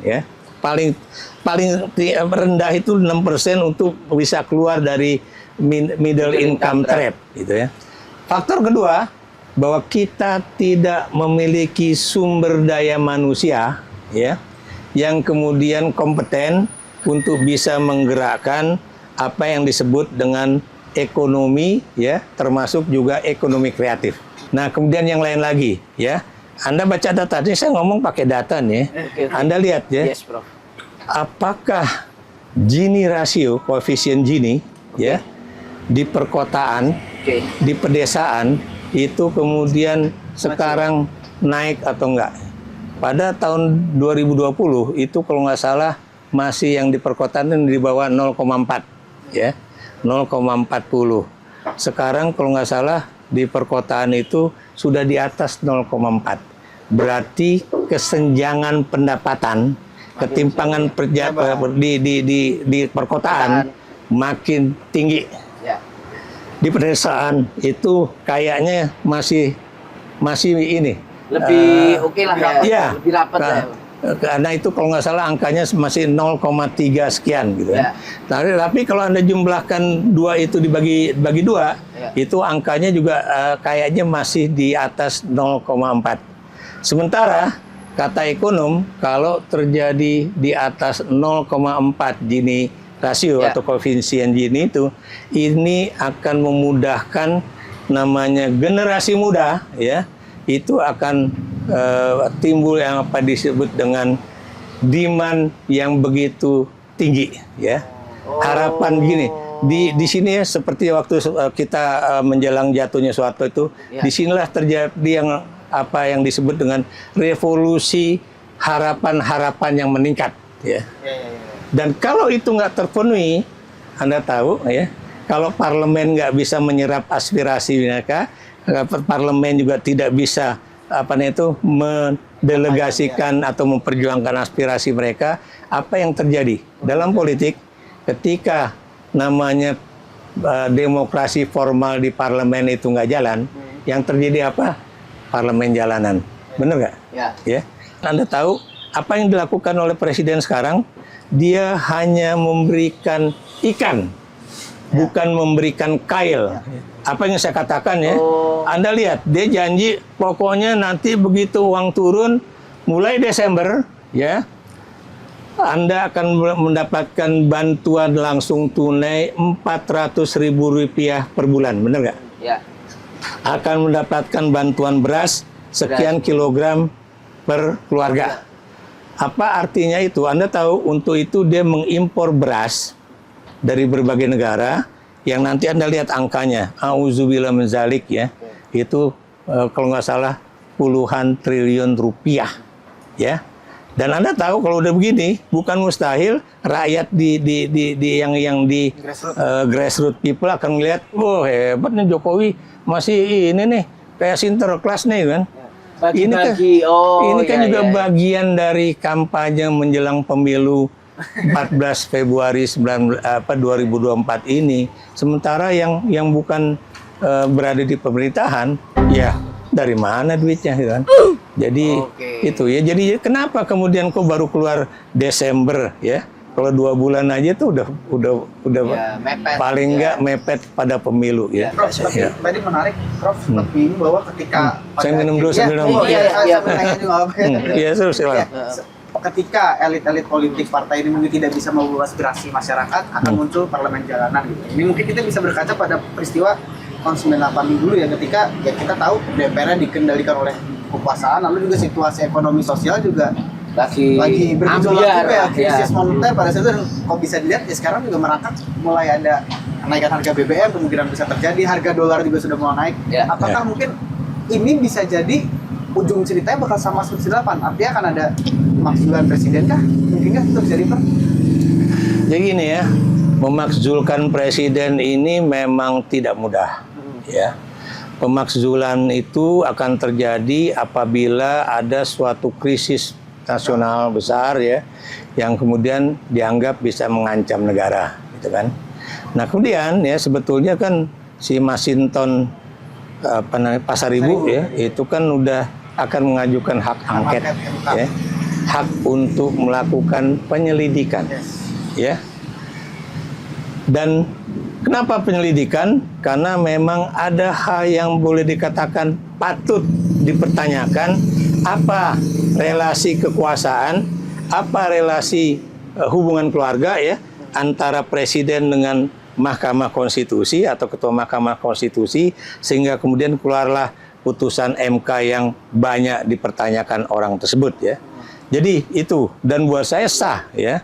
ya. Paling rendah itu 6% untuk bisa keluar dari middle income trap gitu ya. Faktor kedua, bahwa kita tidak memiliki sumber daya manusia ya yang kemudian kompeten untuk bisa menggerakkan apa yang disebut dengan ekonomi ya, termasuk juga ekonomi kreatif. Nah, kemudian yang lain lagi ya. Anda baca data, ini saya ngomong pakai data nih. Anda lihat ya. Yes, Prof. Apakah Gini rasio, koefisien Gini ya di perkotaan, di pedesaan itu kemudian sekarang naik atau enggak? Pada tahun 2020 itu kalau nggak salah masih yang di perkotaan di bawah 0,4 ya, 0,40. Sekarang kalau nggak salah di perkotaan itu sudah di atas 0,4. Berarti kesenjangan pendapatan, ketimpangan di perkotaan makin tinggi. Di pedesaan itu kayaknya masih ini lebih oke lah ya, lebih rapat ya. Karena itu kalau nggak salah angkanya masih 0,3 sekian gitu ya. Tapi kalau Anda jumlahkan dua itu dibagi dua, itu angkanya juga kayaknya masih di atas 0,4. Sementara kata ekonom, kalau terjadi di atas 0,4 Gini rasio atau koefisien Gini itu, ini akan memudahkan namanya generasi muda ya, itu akan timbul yang apa disebut dengan demand yang begitu tinggi ya. Harapan gini, di sini ya seperti waktu kita menjelang jatuhnya Soeharto itu, disinilah terjadi yang disebut dengan revolusi harapan-harapan yang meningkat, ya. Dan kalau itu nggak terpenuhi, Anda tahu ya, kalau parlemen nggak bisa menyerap aspirasi mereka, parlemen juga tidak bisa mendelegasikan atau memperjuangkan aspirasi mereka, apa yang terjadi dalam politik ketika namanya demokrasi formal di parlemen itu nggak jalan, yang terjadi apa? Parlemen jalanan, bener nggak? Ya. Anda tahu apa yang dilakukan oleh presiden sekarang? Dia hanya memberikan ikan, bukan memberikan kail. Apa yang saya katakan ya? Anda lihat, dia janji pokoknya nanti begitu uang turun mulai Desember, ya, Anda akan mendapatkan bantuan langsung tunai Rp400.000 per bulan, benar nggak? Ya. Akan mendapatkan bantuan beras sekian kilogram per keluarga. Apa artinya itu? Anda tahu untuk itu dia mengimpor beras dari berbagai negara yang nanti Anda lihat angkanya, auzubillah min zalik ya, itu kalau nggak salah puluhan triliun rupiah, ya. Dan Anda tahu kalau udah begini, bukan mustahil rakyat di grassroots people akan melihat, oh hebat nih Jokowi, masih ini nih kayak Sinterklas nih kan. Bagi-bagi. Ini kan juga bagian dari kampanye menjelang pemilu 14 Februari 2024 ini. Sementara yang bukan berada di pemerintahan, ya dari mana duitnya gitu kan. Jadi itu ya. Jadi kenapa kemudian kok baru keluar Desember ya? Kalau 2 bulan aja tuh udah ya, mepet, paling nggak mepet pada pemilu ya. Prof, tapi tadi menarik, Prof, seperti ini bahwa ketika saya minum dulu sambil nunggu. Ketika elit-elit politik partai ini mungkin tidak bisa membawa aspirasi masyarakat, akan muncul parlemen jalanan gitu. Ini mungkin kita bisa berkaca pada peristiwa tahun 98 dulu ya, ketika ya kita tahu DPR dikendalikan oleh kekuasaan, lalu juga situasi ekonomi sosial juga lagi bergejolak juga ya, krisis moneter pada saat itu. Dan kok bisa dilihat ya sekarang juga merangkak mulai ada kenaikan harga BBM, kemungkinan bisa terjadi, harga dolar juga sudah mulai naik. Apakah mungkin ini bisa jadi ujung ceritanya bakal sama seperti 98? Artinya akan ada pemakzulan presiden kah? Mungkin nggak itu bisa diper? Jadi gini ya, memakzulkan presiden ini memang tidak mudah, ya. Pemakzulan itu akan terjadi apabila ada suatu krisis nasional besar ya, yang kemudian dianggap bisa mengancam negara, gitu kan. Nah kemudian ya sebetulnya kan si Masinton Pasaribu ya, itu kan udah akan mengajukan hak angket, ya, hak untuk melakukan penyelidikan, ya. Dan kenapa penyelidikan? Karena memang ada hal yang boleh dikatakan patut dipertanyakan. Apa relasi kekuasaan, apa relasi hubungan keluarga ya antara presiden dengan Mahkamah Konstitusi atau ketua Mahkamah Konstitusi, sehingga kemudian keluarlah putusan MK yang banyak dipertanyakan orang tersebut ya. Jadi itu, dan buat saya sah ya.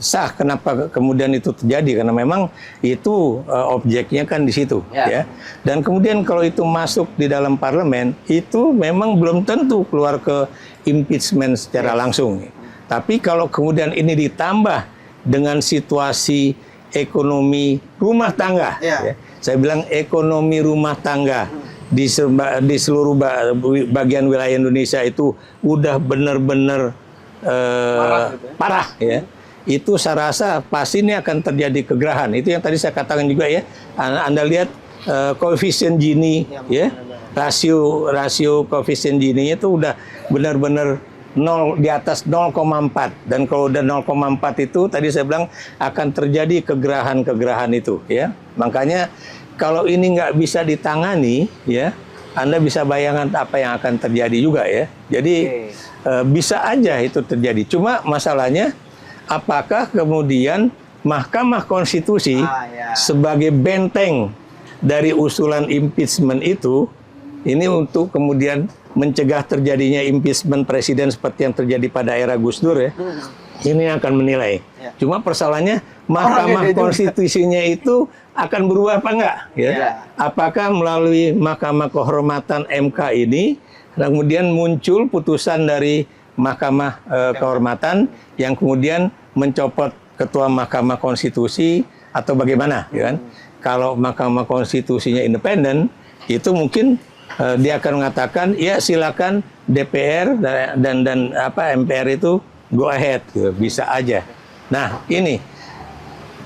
Sah, kenapa kemudian itu terjadi? Karena memang itu objeknya kan di situ ya. Dan kemudian kalau itu masuk di dalam parlemen, itu memang belum tentu keluar ke impeachment secara langsung. Tapi kalau kemudian ini ditambah dengan situasi ekonomi rumah tangga, ya, saya bilang ekonomi rumah tangga di seluruh bagian wilayah Indonesia itu udah benar-benar parah ya. Itu saya rasa pasti ini akan terjadi kegerahan. Itu yang tadi saya katakan juga ya. Anda lihat koefisien Gini ya, rasio koefisien Gini-nya itu udah benar-benar 0 di atas 0,4, dan kalau udah 0,4 itu tadi saya bilang akan terjadi kegerahan itu ya. Makanya kalau ini nggak bisa ditangani ya, Anda bisa bayangkan apa yang akan terjadi juga ya. Jadi bisa aja itu terjadi. Cuma masalahnya apakah kemudian Mahkamah Konstitusi sebagai benteng dari usulan impeachment itu ini untuk kemudian mencegah terjadinya impeachment presiden seperti yang terjadi pada era Gus Dur ya. Ini akan menilai. Ya. Cuma persoalannya Orang Mahkamah beda juga. Konstitusinya itu akan berubah apa enggak? Ya. Ya. Apakah melalui Mahkamah Kehormatan MK ini kemudian muncul putusan dari Mahkamah Kehormatan yang kemudian mencopot Ketua Mahkamah Konstitusi atau bagaimana? Ya kan? Kalau Mahkamah Konstitusinya independen, itu mungkin dia akan mengatakan ya silakan DPR dan MPR itu go ahead, gitu. Bisa aja. Nah, ini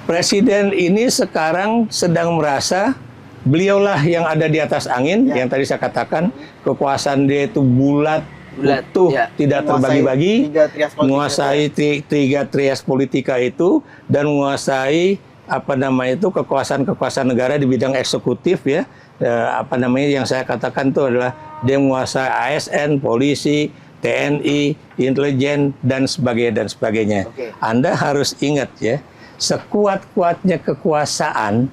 Presiden ini sekarang sedang merasa beliaulah yang ada di atas angin, yang tadi saya katakan kekuasaan dia itu bulat, utuh, tidak terbagi-bagi, menguasai tiga trias politika itu dan menguasai kekuasaan negara di bidang eksekutif ya. Yang saya katakan itu adalah dia menguasai ASN, polisi, TNI, intelijen dan sebagainya. Oke. Anda harus ingat ya, sekuat-kuatnya kekuasaan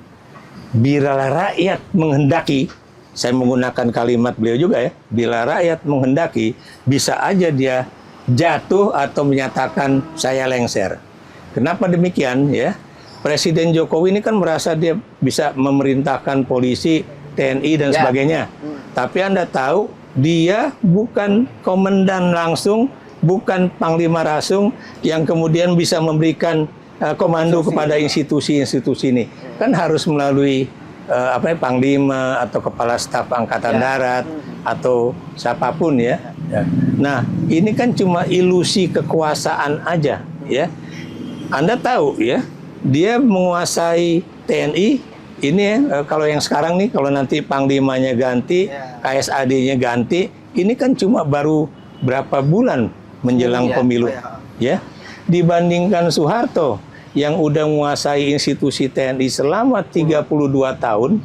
bila rakyat menghendaki, saya menggunakan kalimat beliau juga ya, bila rakyat menghendaki bisa aja dia jatuh atau menyatakan saya lengser. Kenapa demikian ya? Presiden Jokowi ini kan merasa dia bisa memerintahkan polisi, TNI dan sebagainya. Tapi Anda tahu dia bukan komandan langsung, bukan panglima langsung yang kemudian bisa memberikan komando kepada institusi-institusi ini. Kan harus melalui panglima atau kepala staf angkatan darat atau siapapun ya. Nah, ini kan cuma ilusi kekuasaan aja ya. Anda tahu ya, dia menguasai TNI. Ini kalau yang sekarang nih, kalau nanti panglimanya ganti, KSAD-nya ganti, ini kan cuma baru berapa bulan menjelang pemilu, ya. Dibandingkan Soeharto yang udah menguasai institusi TNI selama 32 tahun,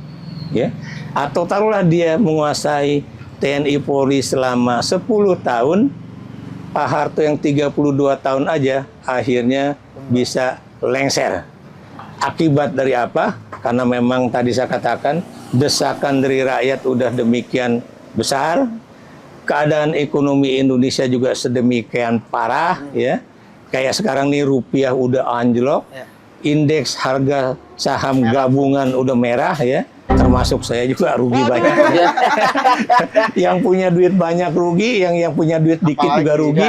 ya, atau taruhlah dia menguasai TNI Polri selama 10 tahun, Pak Harto yang 32 tahun aja akhirnya bisa lengser. Akibat dari apa? Karena memang tadi saya katakan desakan dari rakyat udah demikian besar, keadaan ekonomi Indonesia juga sedemikian parah ya. Kayak sekarang nih rupiah udah anjlok, indeks harga saham gabungan udah merah ya, termasuk saya juga rugi banyak. Yang punya duit banyak rugi, yang punya duit dikit juga rugi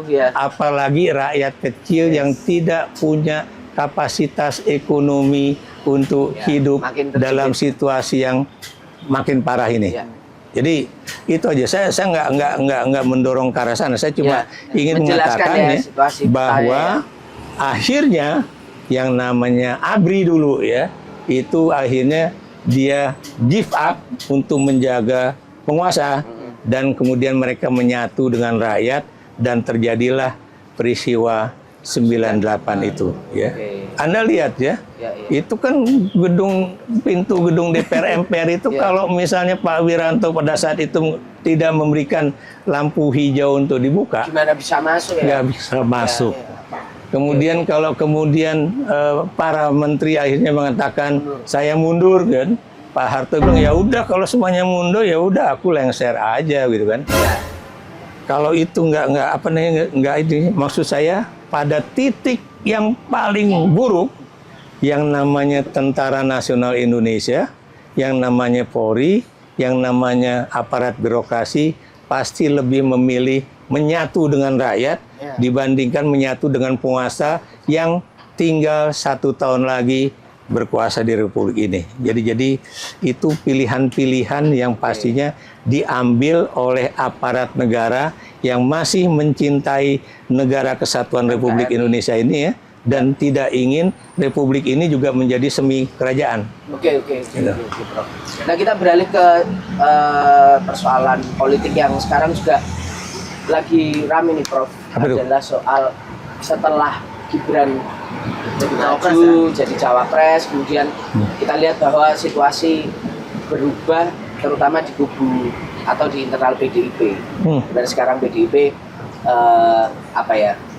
ya. Apalagi rakyat kecil yang tidak punya kapasitas ekonomi untuk hidup dalam situasi yang makin parah ini. Jadi itu aja. Saya nggak mendorong ke arah sana. Saya cuma ingin mengatakan ya, bahwa akhirnya yang namanya ABRI dulu ya, itu akhirnya dia give up untuk menjaga penguasa dan kemudian mereka menyatu dengan rakyat dan terjadilah peristiwa 98 itu ya. Anda lihat ya, itu kan pintu gedung DPR MPR itu kalau misalnya Pak Wiranto pada saat itu tidak memberikan lampu hijau untuk dibuka, gimana bisa masuk ya? Nggak bisa masuk. Kemudian kalau para menteri akhirnya mengatakan saya mundur kan, Pak Harto bilang ya udah kalau semuanya mundur ya udah aku lengser aja gitu kan. Kalau itu nggak ini maksud saya pada titik yang paling buruk yang namanya Tentara Nasional Indonesia, yang namanya Polri, yang namanya aparat birokrasi pasti lebih memilih menyatu dengan rakyat dibandingkan menyatu dengan penguasa yang tinggal 1 tahun lagi berkuasa di Republik ini. Jadi itu pilihan-pilihan yang pastinya diambil oleh aparat negara yang masih mencintai negara kesatuan Republik Indonesia ini ya, dan tidak ingin Republik ini juga menjadi semi kerajaan. Oke, Prof. Nah, kita beralih ke persoalan politik yang sekarang juga lagi rame nih, Prof. Adalah soal setelah Gibran maju jadi cawapres, kemudian kita lihat bahwa situasi berubah terutama di kubu atau di internal PDIP. Dan sekarang PDIP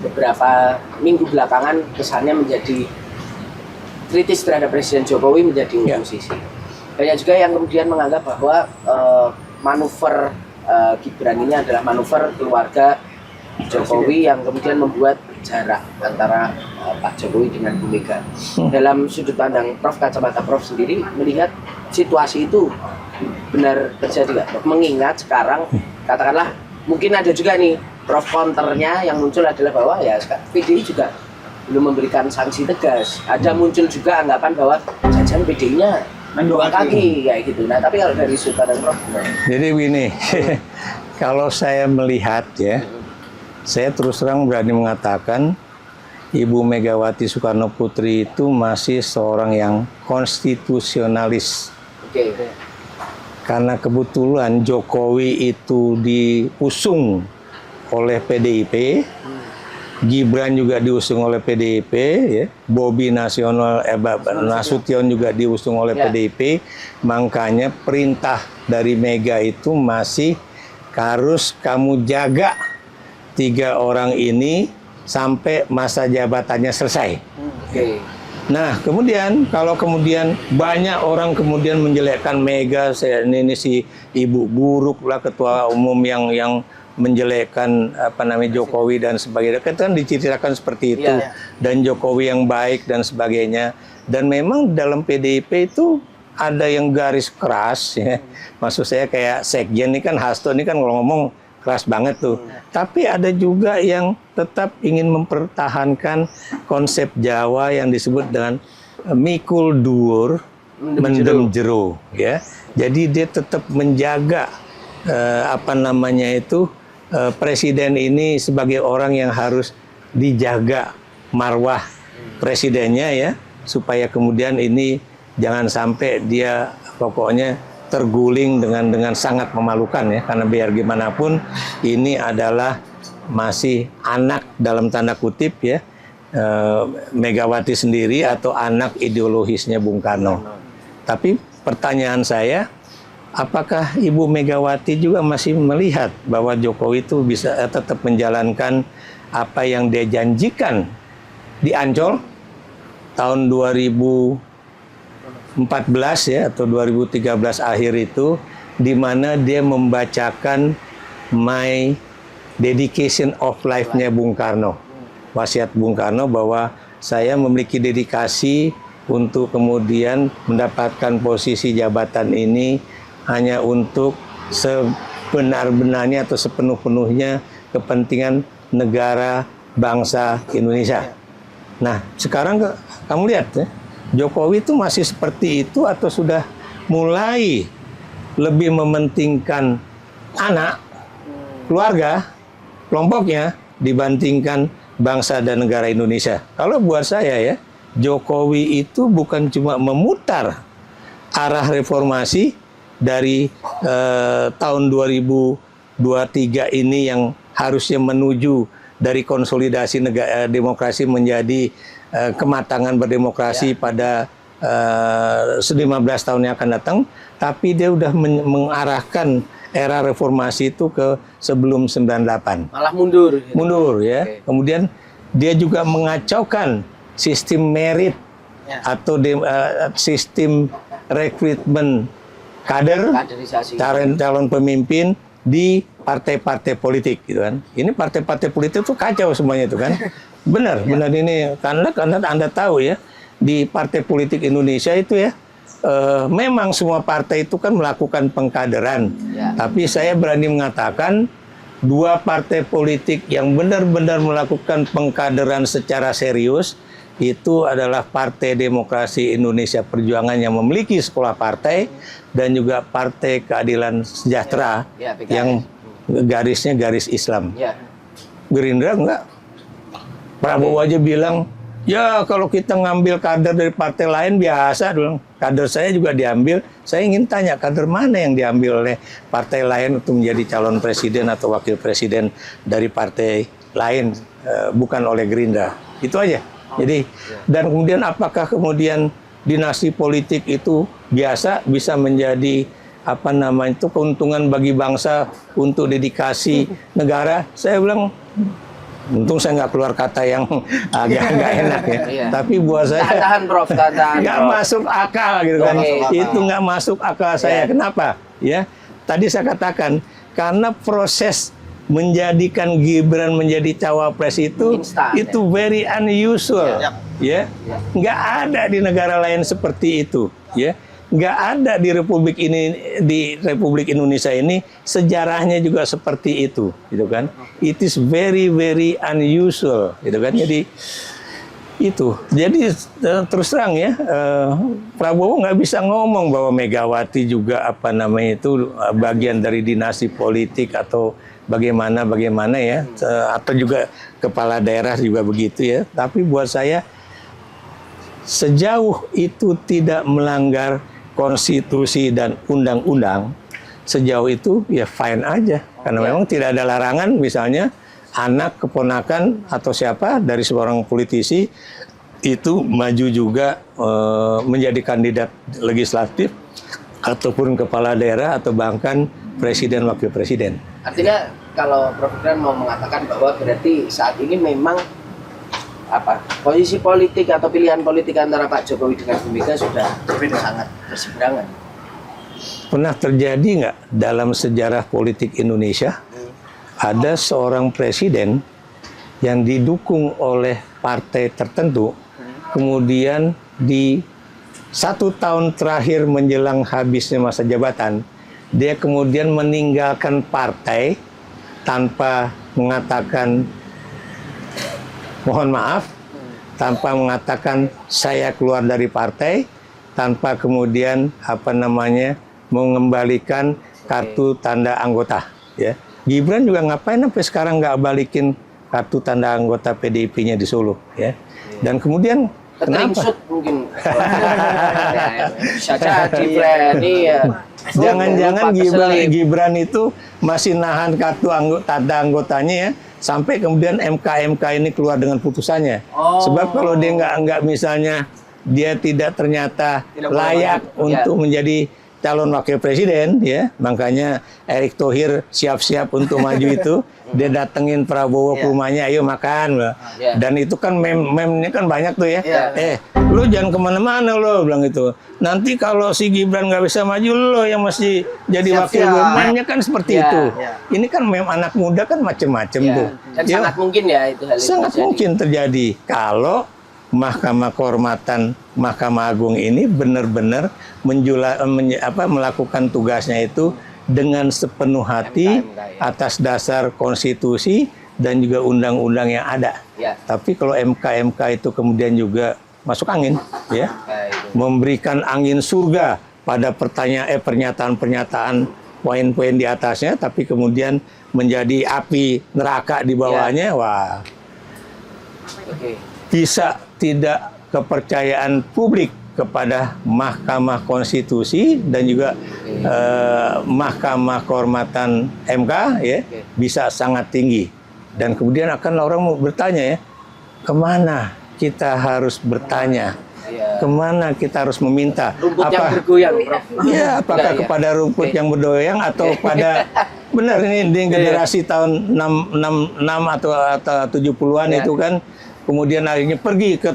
beberapa minggu belakangan kesannya menjadi kritis terhadap Presiden Jokowi, menjadi oposisi. Banyak juga yang kemudian menganggap bahwa manuver Gibran ini adalah manuver keluarga Jokowi yang kemudian membuat jarak antara Pak Jokowi dengan Bu Mega. Dalam sudut pandang Prof, kacamata Prof sendiri melihat situasi itu benar terjadi nggak? Mengingat sekarang katakanlah mungkin ada juga nih Prof counternya yang muncul adalah bahwa ya PDI juga belum memberikan sanksi tegas. Ada muncul juga anggapan bahwa jajan PDI-nya dua kaki kayak gitu. Nah, tapi kalau dari sudut pandang Prof gimana? Jadi begini, kalau saya melihat ya, saya terus terang berani mengatakan Ibu Megawati Soekarno Putri itu masih seorang yang konstitusionalis. Oke. Karena kebetulan Jokowi itu diusung oleh PDIP, Gibran juga diusung oleh PDIP, ya. Bobi Nasution juga diusung oleh PDIP, makanya perintah dari Mega itu masih harus kamu jaga 3 orang ini sampai masa jabatannya selesai. Oke. Nah, kemudian kalau kemudian banyak orang kemudian menjelekkan Mega, ini si ibu buruk lah, ketua umum yang menjelekkan Jokowi dan sebagainya. Kan diceritakan seperti itu. Ya. Dan Jokowi yang baik dan sebagainya. Dan memang dalam PDIP itu ada yang garis keras ya. Maksud saya kayak Sekjen ini kan, Hasto ini kan kalau ngomong keras banget tuh. Tapi ada juga yang tetap ingin mempertahankan konsep Jawa yang disebut dengan mikul dhuwur mendem jero ya. Jadi dia tetap menjaga presiden ini sebagai orang yang harus dijaga marwah presidennya ya, supaya kemudian ini jangan sampai dia pokoknya terguling dengan sangat memalukan ya, karena biar gimana pun ini adalah masih anak dalam tanda kutip ya, Megawati sendiri atau anak ideologisnya Bung Karno. Tapi pertanyaan saya, apakah Ibu Megawati juga masih melihat bahwa Jokowi itu bisa tetap menjalankan apa yang dia janjikan di Ancol tahun 2014 ya, atau 2013 akhir itu, di mana dia membacakan My Dedication of Life-nya Bung Karno. Wasiat Bung Karno bahwa saya memiliki dedikasi untuk kemudian mendapatkan posisi jabatan ini hanya untuk sebenar-benarnya atau sepenuh-penuhnya kepentingan negara bangsa Indonesia. Nah, sekarang kamu lihat ya, Jokowi itu masih seperti itu atau sudah mulai lebih mementingkan anak, keluarga, kelompoknya dibandingkan bangsa dan negara Indonesia. Kalau buat saya ya, Jokowi itu bukan cuma memutar arah reformasi dari tahun 2023 ini yang harusnya menuju dari konsolidasi demokrasi menjadi kematangan berdemokrasi pada 15 tahun yang akan datang, tapi dia udah mengarahkan era reformasi itu ke sebelum 98. Malah mundur. Gitu. Mundur ya. Okay. Kemudian dia juga mengacaukan sistem merit atau sistem rekrutmen kader, calon pemimpin di partai-partai politik gitu kan. Ini partai-partai politik itu kacau semuanya itu kan. Benar ini karena Anda tahu ya, di partai politik Indonesia itu ya, memang semua partai itu kan melakukan pengkaderan. Tapi saya berani mengatakan 2 partai politik yang benar-benar melakukan pengkaderan secara serius itu adalah Partai Demokrasi Indonesia Perjuangan yang memiliki sekolah partai dan juga Partai Keadilan Sejahtera yang garisnya garis Islam. Gerindra enggak. Prabowo aja bilang, ya kalau kita ngambil kader dari partai lain biasa dong. Kader saya juga diambil. Saya ingin tanya, kader mana yang diambil oleh partai lain untuk menjadi calon presiden atau wakil presiden dari partai lain, bukan oleh Gerindra. Itu aja. Jadi, dan kemudian apakah kemudian dinasti politik itu biasa bisa menjadi keuntungan bagi bangsa untuk dedikasi negara? Saya bilang, untung saya nggak keluar kata yang agak nggak enak ya. Tapi buat saya nggak masuk akal gitu kan. Itu nggak masuk akal saya. Kenapa? Ya, tadi saya katakan karena proses menjadikan Gibran menjadi cawapres itu Instan, very unusual, ya. Nggak ada di negara lain seperti itu, ya. Nggak ada di Republik Indonesia ini sejarahnya juga seperti itu, gitu kan? It is very unusual, gitu kan? Jadi terus terang ya, Prabowo nggak bisa ngomong bahwa Megawati juga bagian dari dinasti politik atau bagaimana ya, atau juga kepala daerah juga begitu ya. Tapi buat saya sejauh itu tidak melanggar konstitusi dan undang-undang, sejauh itu ya fine aja, karena memang tidak ada larangan misalnya anak, keponakan atau siapa dari seorang politisi itu maju juga menjadi kandidat legislatif ataupun kepala daerah atau bahkan presiden wakil presiden. Artinya kalau Prof. Ikrar mau mengatakan bahwa berarti saat ini memang posisi politik atau pilihan politik antara Pak Jokowi dengan Bu Mega sudah sangat berseberangan. Pernah terjadi nggak dalam sejarah politik Indonesia ada seorang presiden yang didukung oleh partai tertentu, kemudian di 1 tahun terakhir menjelang habisnya masa jabatan, dia kemudian meninggalkan partai tanpa mengatakan mohon maaf, tanpa mengatakan saya keluar dari partai, tanpa kemudian mengembalikan kartu tanda anggota, ya. Gibran juga ngapain sampai sekarang nggak balikin kartu tanda anggota PDIP-nya di Solo, ya. Dan kemudian kenapa? Mungkin bisa jadi ya. Jangan-jangan Gibran itu masih nahan kartu tanda anggotanya ya, sampai kemudian MK ini keluar dengan putusannya. Sebab kalau dia nggak misalnya dia ternyata layak untuk menjadi calon wakil presiden, ya, makanya Erick Thohir siap-siap untuk maju itu, dia datengin Prabowo ke rumahnya, ayo makan, dan itu kan meme-nya kan banyak tuh ya, lu jangan kemana-mana lo, bilang itu, nanti kalau si Gibran nggak bisa maju lo yang mesti jadi wakil, meme-nya kan seperti itu. Ini kan meme anak muda kan macem-macem tuh. Dan sangat mungkin ya itu hal itu sangat mungkin terjadi kalau Mahkamah Kehormatan Mahkamah Agung ini benar-benar melakukan tugasnya itu dengan sepenuh hati atas dasar konstitusi dan juga undang-undang yang ada. Tapi kalau MK itu kemudian juga masuk angin, ya, memberikan angin surga pada pernyataan-pernyataan poin-poin di atasnya, tapi kemudian menjadi api neraka di bawahnya, wah. Bisa tidak kepercayaan publik kepada Mahkamah Konstitusi dan juga Mahkamah Kehormatan MK, ya, bisa sangat tinggi. Dan kemudian akan orang mau bertanya, ya, kemana kita harus bertanya, kemana kita harus meminta? Rumput yang bergoyang, Prof. Ya, apakah kepada rumput yang bergoyang atau pada benar ini di generasi tahun 66 atau 70-an itu kan. Kemudian akhirnya pergi ke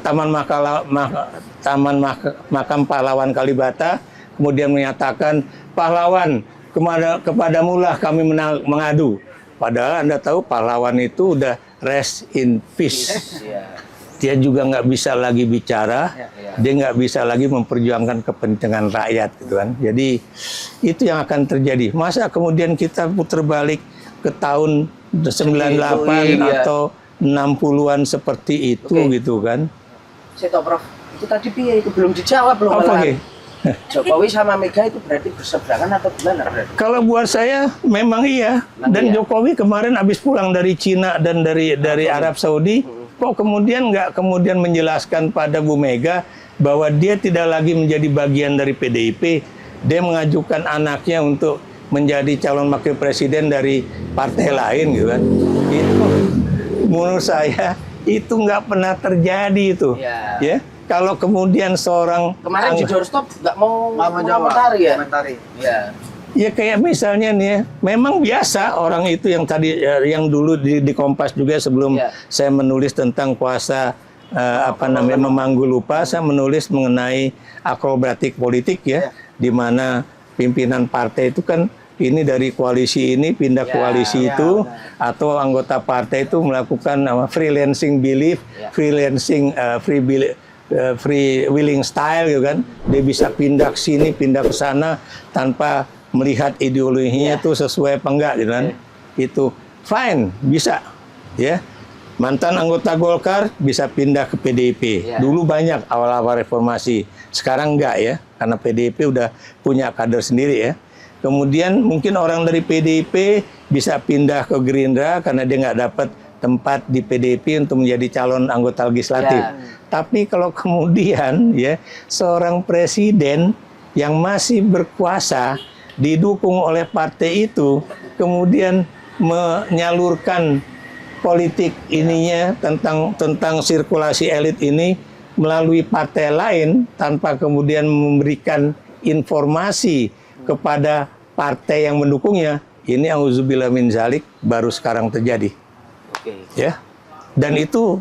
Makam Pahlawan Kalibata, kemudian menyatakan, pahlawan, kepadamulah kami mengadu. Padahal Anda tahu pahlawan itu udah rest in peace. Dia juga nggak bisa lagi bicara, dia nggak bisa lagi memperjuangkan kepentingan rakyat, gitu kan. Jadi itu yang akan terjadi. Masa kemudian kita putar balik ke tahun 98 atau 60-an seperti itu, gitu kan. Saya tahu, Prof, itu tadi itu belum dijawab belum. Jokowi sama Mega itu berarti berseberangan atau gimana? Kalau buat saya memang iya. Dan Jokowi kemarin habis pulang dari Cina dan dari Arab Saudi, kok kemudian nggak menjelaskan pada Bu Mega bahwa dia tidak lagi menjadi bagian dari PDIP, dia mengajukan anaknya untuk menjadi calon wakil presiden dari partai lain, gitu kan. Itu menurut saya itu nggak pernah terjadi itu, ya. Kalau kemudian seorang kemarin di doorstop nggak mau komentari ya. Ya kayak misalnya nih, ya, memang biasa orang itu yang tadi yang dulu di Kompas juga sebelum saya menulis tentang kuasa memanggul lupa, saya menulis mengenai akrobatik politik, ya, di mana pimpinan partai itu kan ini dari koalisi ini pindah koalisi itu, atau anggota partai itu melakukan freelancing belief, freelancing free willing style gitu kan. Dia bisa pindah ke sini, pindah ke sana tanpa melihat ideologinya itu sesuai apa enggak gitu kan. Itu fine, bisa ya. Mantan anggota Golkar bisa pindah ke PDIP. Dulu banyak awal-awal reformasi, sekarang enggak ya, karena PDIP udah punya kader sendiri ya. Kemudian mungkin orang dari PDIP bisa pindah ke Gerindra karena dia nggak dapat tempat di PDIP untuk menjadi calon anggota legislatif. Tapi kalau kemudian ya seorang presiden yang masih berkuasa didukung oleh partai itu, kemudian menyalurkan politik ininya tentang sirkulasi elit ini melalui partai lain tanpa kemudian memberikan informasi kepada partai yang mendukungnya, ini auzubillah min zalik baru sekarang terjadi. Ya. Dan itu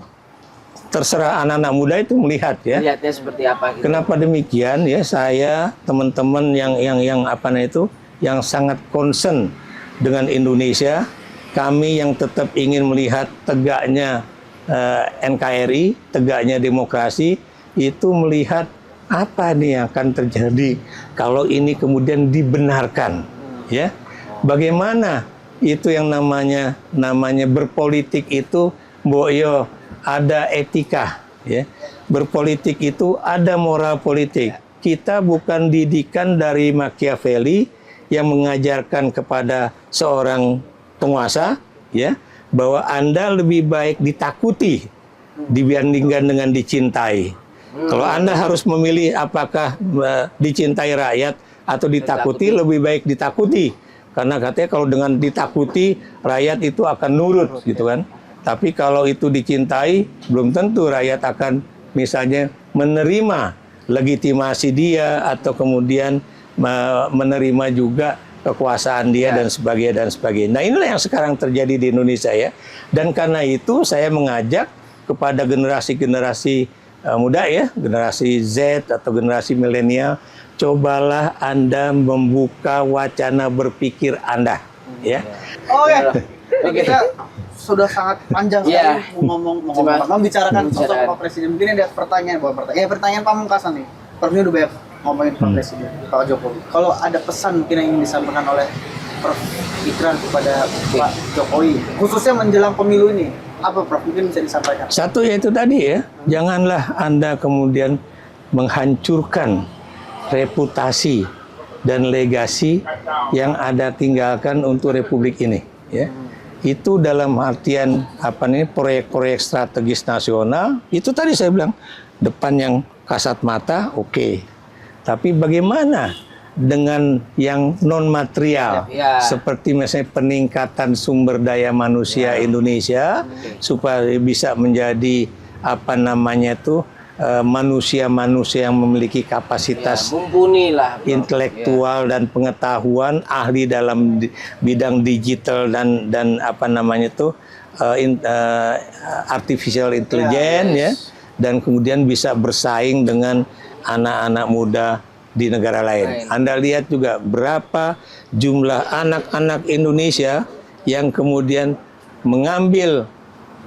terserah anak-anak muda itu melihat ya. Lihatnya seperti apa gitu. Kenapa demikian ya? Saya teman-teman yang apa namanya itu yang sangat concern dengan Indonesia, kami yang tetap ingin melihat tegaknya NKRI, tegaknya demokrasi, itu melihat apa nih yang akan terjadi kalau ini kemudian dibenarkan, ya. Bagaimana itu yang namanya berpolitik itu, Boyo, ada etika, ya. Berpolitik itu ada moral politik. Kita bukan didikan dari Machiavelli yang mengajarkan kepada seorang penguasa ya bahwa Anda lebih baik ditakuti dibandingkan dengan dicintai. Kalau Anda harus memilih apakah dicintai rakyat atau ditakuti, lebih baik ditakuti. Karena katanya kalau dengan ditakuti rakyat itu akan nurut gitu kan. Tapi kalau itu dicintai, belum tentu rakyat akan misalnya menerima legitimasi dia atau kemudian menerima juga kekuasaan dia dan sebagainya. Nah, inilah yang sekarang terjadi di Indonesia ya. Dan karena itu saya mengajak kepada generasi-generasi muda ya, generasi Z atau generasi milenial, cobalah Anda membuka wacana berpikir Anda ya. Oh ya. Kita sudah sangat panjang sekali membicarakan sosok Pak Presiden. Mungkin ada pertanyaan pamungkasan nih. Pertanyaan udah banyak ngomongin Pak Presiden, Pak Jokowi. Kalau ada pesan mungkin yang ingin disampaikan oleh Prof. Ikrar kepada Pak Jokowi, khususnya menjelang pemilu ini, apa Prof mungkin bisa disampaikan? Satu yaitu tadi ya, janganlah Anda kemudian menghancurkan reputasi dan legasi yang Anda tinggalkan untuk Republik ini. Ya. Itu dalam artian apa nih proyek-proyek strategis nasional. Itu tadi saya bilang depan yang kasat mata, oke. Tapi bagaimana dengan yang non material seperti misalnya peningkatan sumber daya manusia Indonesia supaya bisa menjadi apa namanya itu manusia-manusia yang memiliki kapasitas mumpuni lah, intelektual dan pengetahuan, ahli dalam bidang digital dan apa namanya itu artificial intelligence ya, dan kemudian bisa bersaing dengan anak-anak muda di negara lain. Anda lihat juga berapa jumlah anak-anak Indonesia yang kemudian mengambil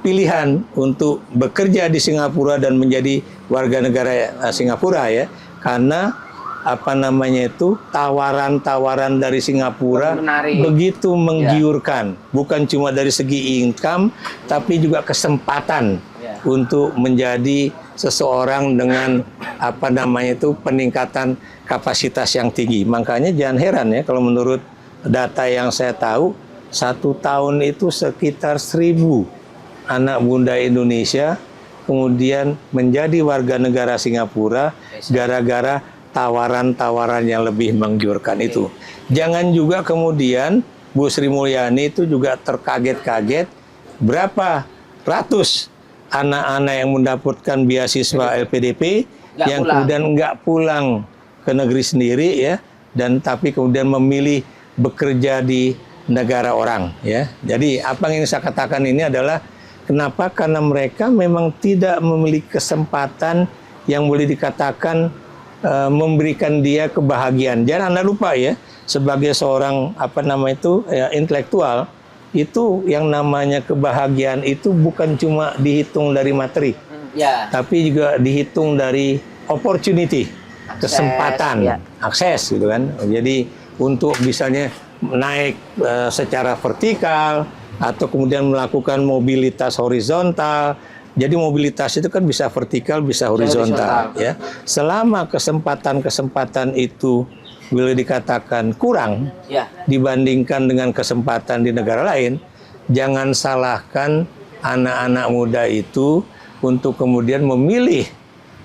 pilihan untuk bekerja di Singapura dan menjadi warga negara Singapura ya, karena apa namanya itu tawaran-tawaran dari Singapura begitu menggiurkan, bukan cuma dari segi income tapi juga kesempatan untuk menjadi seseorang dengan apa namanya itu peningkatan kapasitas yang tinggi. Makanya jangan heran ya kalau menurut data yang saya tahu 1 tahun itu sekitar 1.000 anak muda Indonesia kemudian menjadi warga negara Singapura gara-gara tawaran-tawaran yang lebih menggiurkan itu. Jangan juga kemudian Bu Sri Mulyani itu juga terkaget-kaget berapa ratus anak-anak yang mendapatkan beasiswa LPDP yang kemudian nggak pulang ke negeri sendiri ya, dan tapi kemudian memilih bekerja di negara orang ya. Jadi apa yang ingin saya katakan ini adalah kenapa? Karena mereka memang tidak memiliki kesempatan yang boleh dikatakan memberikan dia kebahagiaan. Jangan Anda lupa ya, sebagai seorang intelektual, itu yang namanya kebahagiaan itu bukan cuma dihitung dari materi, Ya. tapi juga dihitung dari opportunity, kesempatan, ya. akses gitu kan. Jadi untuk misalnya naik secara vertikal atau kemudian melakukan mobilitas horizontal. Jadi mobilitas itu kan bisa vertikal, bisa horizontal, ya. Selama kesempatan-kesempatan itu boleh dikatakan kurang Ya. dibandingkan dengan kesempatan di negara lain, jangan salahkan anak-anak muda itu untuk kemudian memilih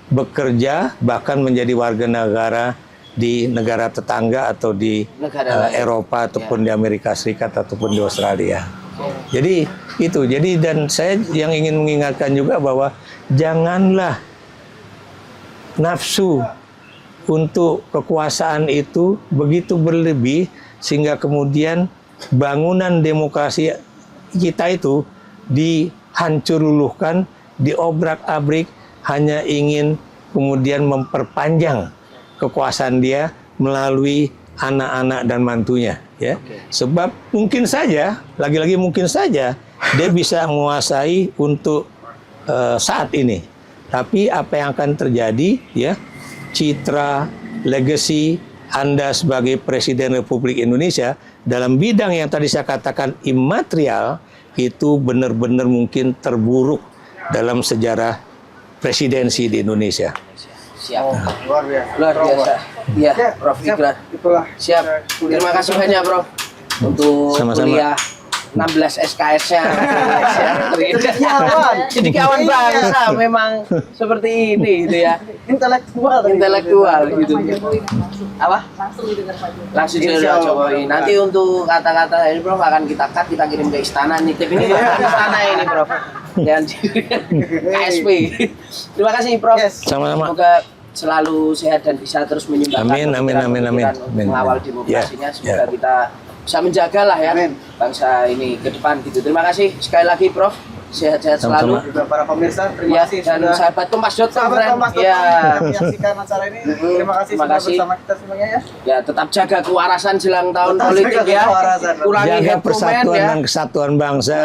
bekerja bahkan menjadi warga negara di negara tetangga atau di Negara lain. Eropa ataupun di Amerika Serikat ataupun di Australia. Jadi itu, dan saya yang ingin mengingatkan juga bahwa janganlah nafsu untuk kekuasaan itu begitu berlebih sehingga kemudian bangunan demokrasi kita itu dihancur luluhkan, diobrak-abrik hanya ingin kemudian memperpanjang kekuasaan dia melalui anak-anak dan mantunya, ya. Sebab mungkin saja, lagi-lagi mungkin saja dia bisa menguasai untuk saat ini. Tapi apa yang akan terjadi, ya, citra, legacy Anda sebagai Presiden Republik Indonesia dalam bidang yang tadi saya katakan imaterial itu benar-benar mungkin terburuk dalam sejarah presidensi di Indonesia. Siap. Luar biasa. Luar biasa. Iya, Siap, Prof siap. Ikrar. Itulah. Siap. Terima kasih banyak, Prof. Untuk Sama-sama. kuliah 16 SKS-nya. Cendekiawan. Cendekiawan bangsa memang seperti ini gitu ya. Intelektual gitu. Apa? Langsung didengar Pak Jokowi. Langsung Insya dari Allah. Jokowi. Nanti untuk kata-kata ini Prof akan kita cut, kita kirim ke istana nitip ini ke istana ini Prof. Dan KSP. Terima kasih Prof. Yes. Sama-sama. Semoga selalu sehat dan bisa terus menyumbangkan Amin, amin, pemikiran- amin, amin. pemikiran untuk Amin. mengawal Ya, demokrasinya. Semoga ya. kita bisa menjaga lah ya Amin. bangsa ini ke depan gitu. Terima kasih sekali lagi Prof. Sehat-sehat selalu. Sama-sama. Juga para pemirsa, terima Ya, kasih dan sudah sahabat Kompas.com, sahabat friend. Kompas Ya. menyaksikan acara ini. Terima kasih Terima sudah kasih. bersama kita semuanya ya. Ya, tetap jaga kewarasan jelang tahun Tetap politik jaga ya. kewarasan. Kurangi Jaga hate comment persatuan ya. dan kesatuan bangsa,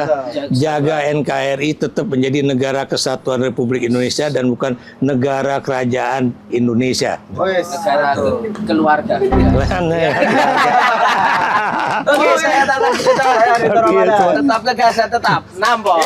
jaga NKRI tetap menjadi negara kesatuan Republik Indonesia dan bukan negara kerajaan Indonesia. Oh yes. Negara keluarga. Ya. Ya. Oke, saya Tata Cita. Oke, Tuan. Tetap tegas, tetap nampol.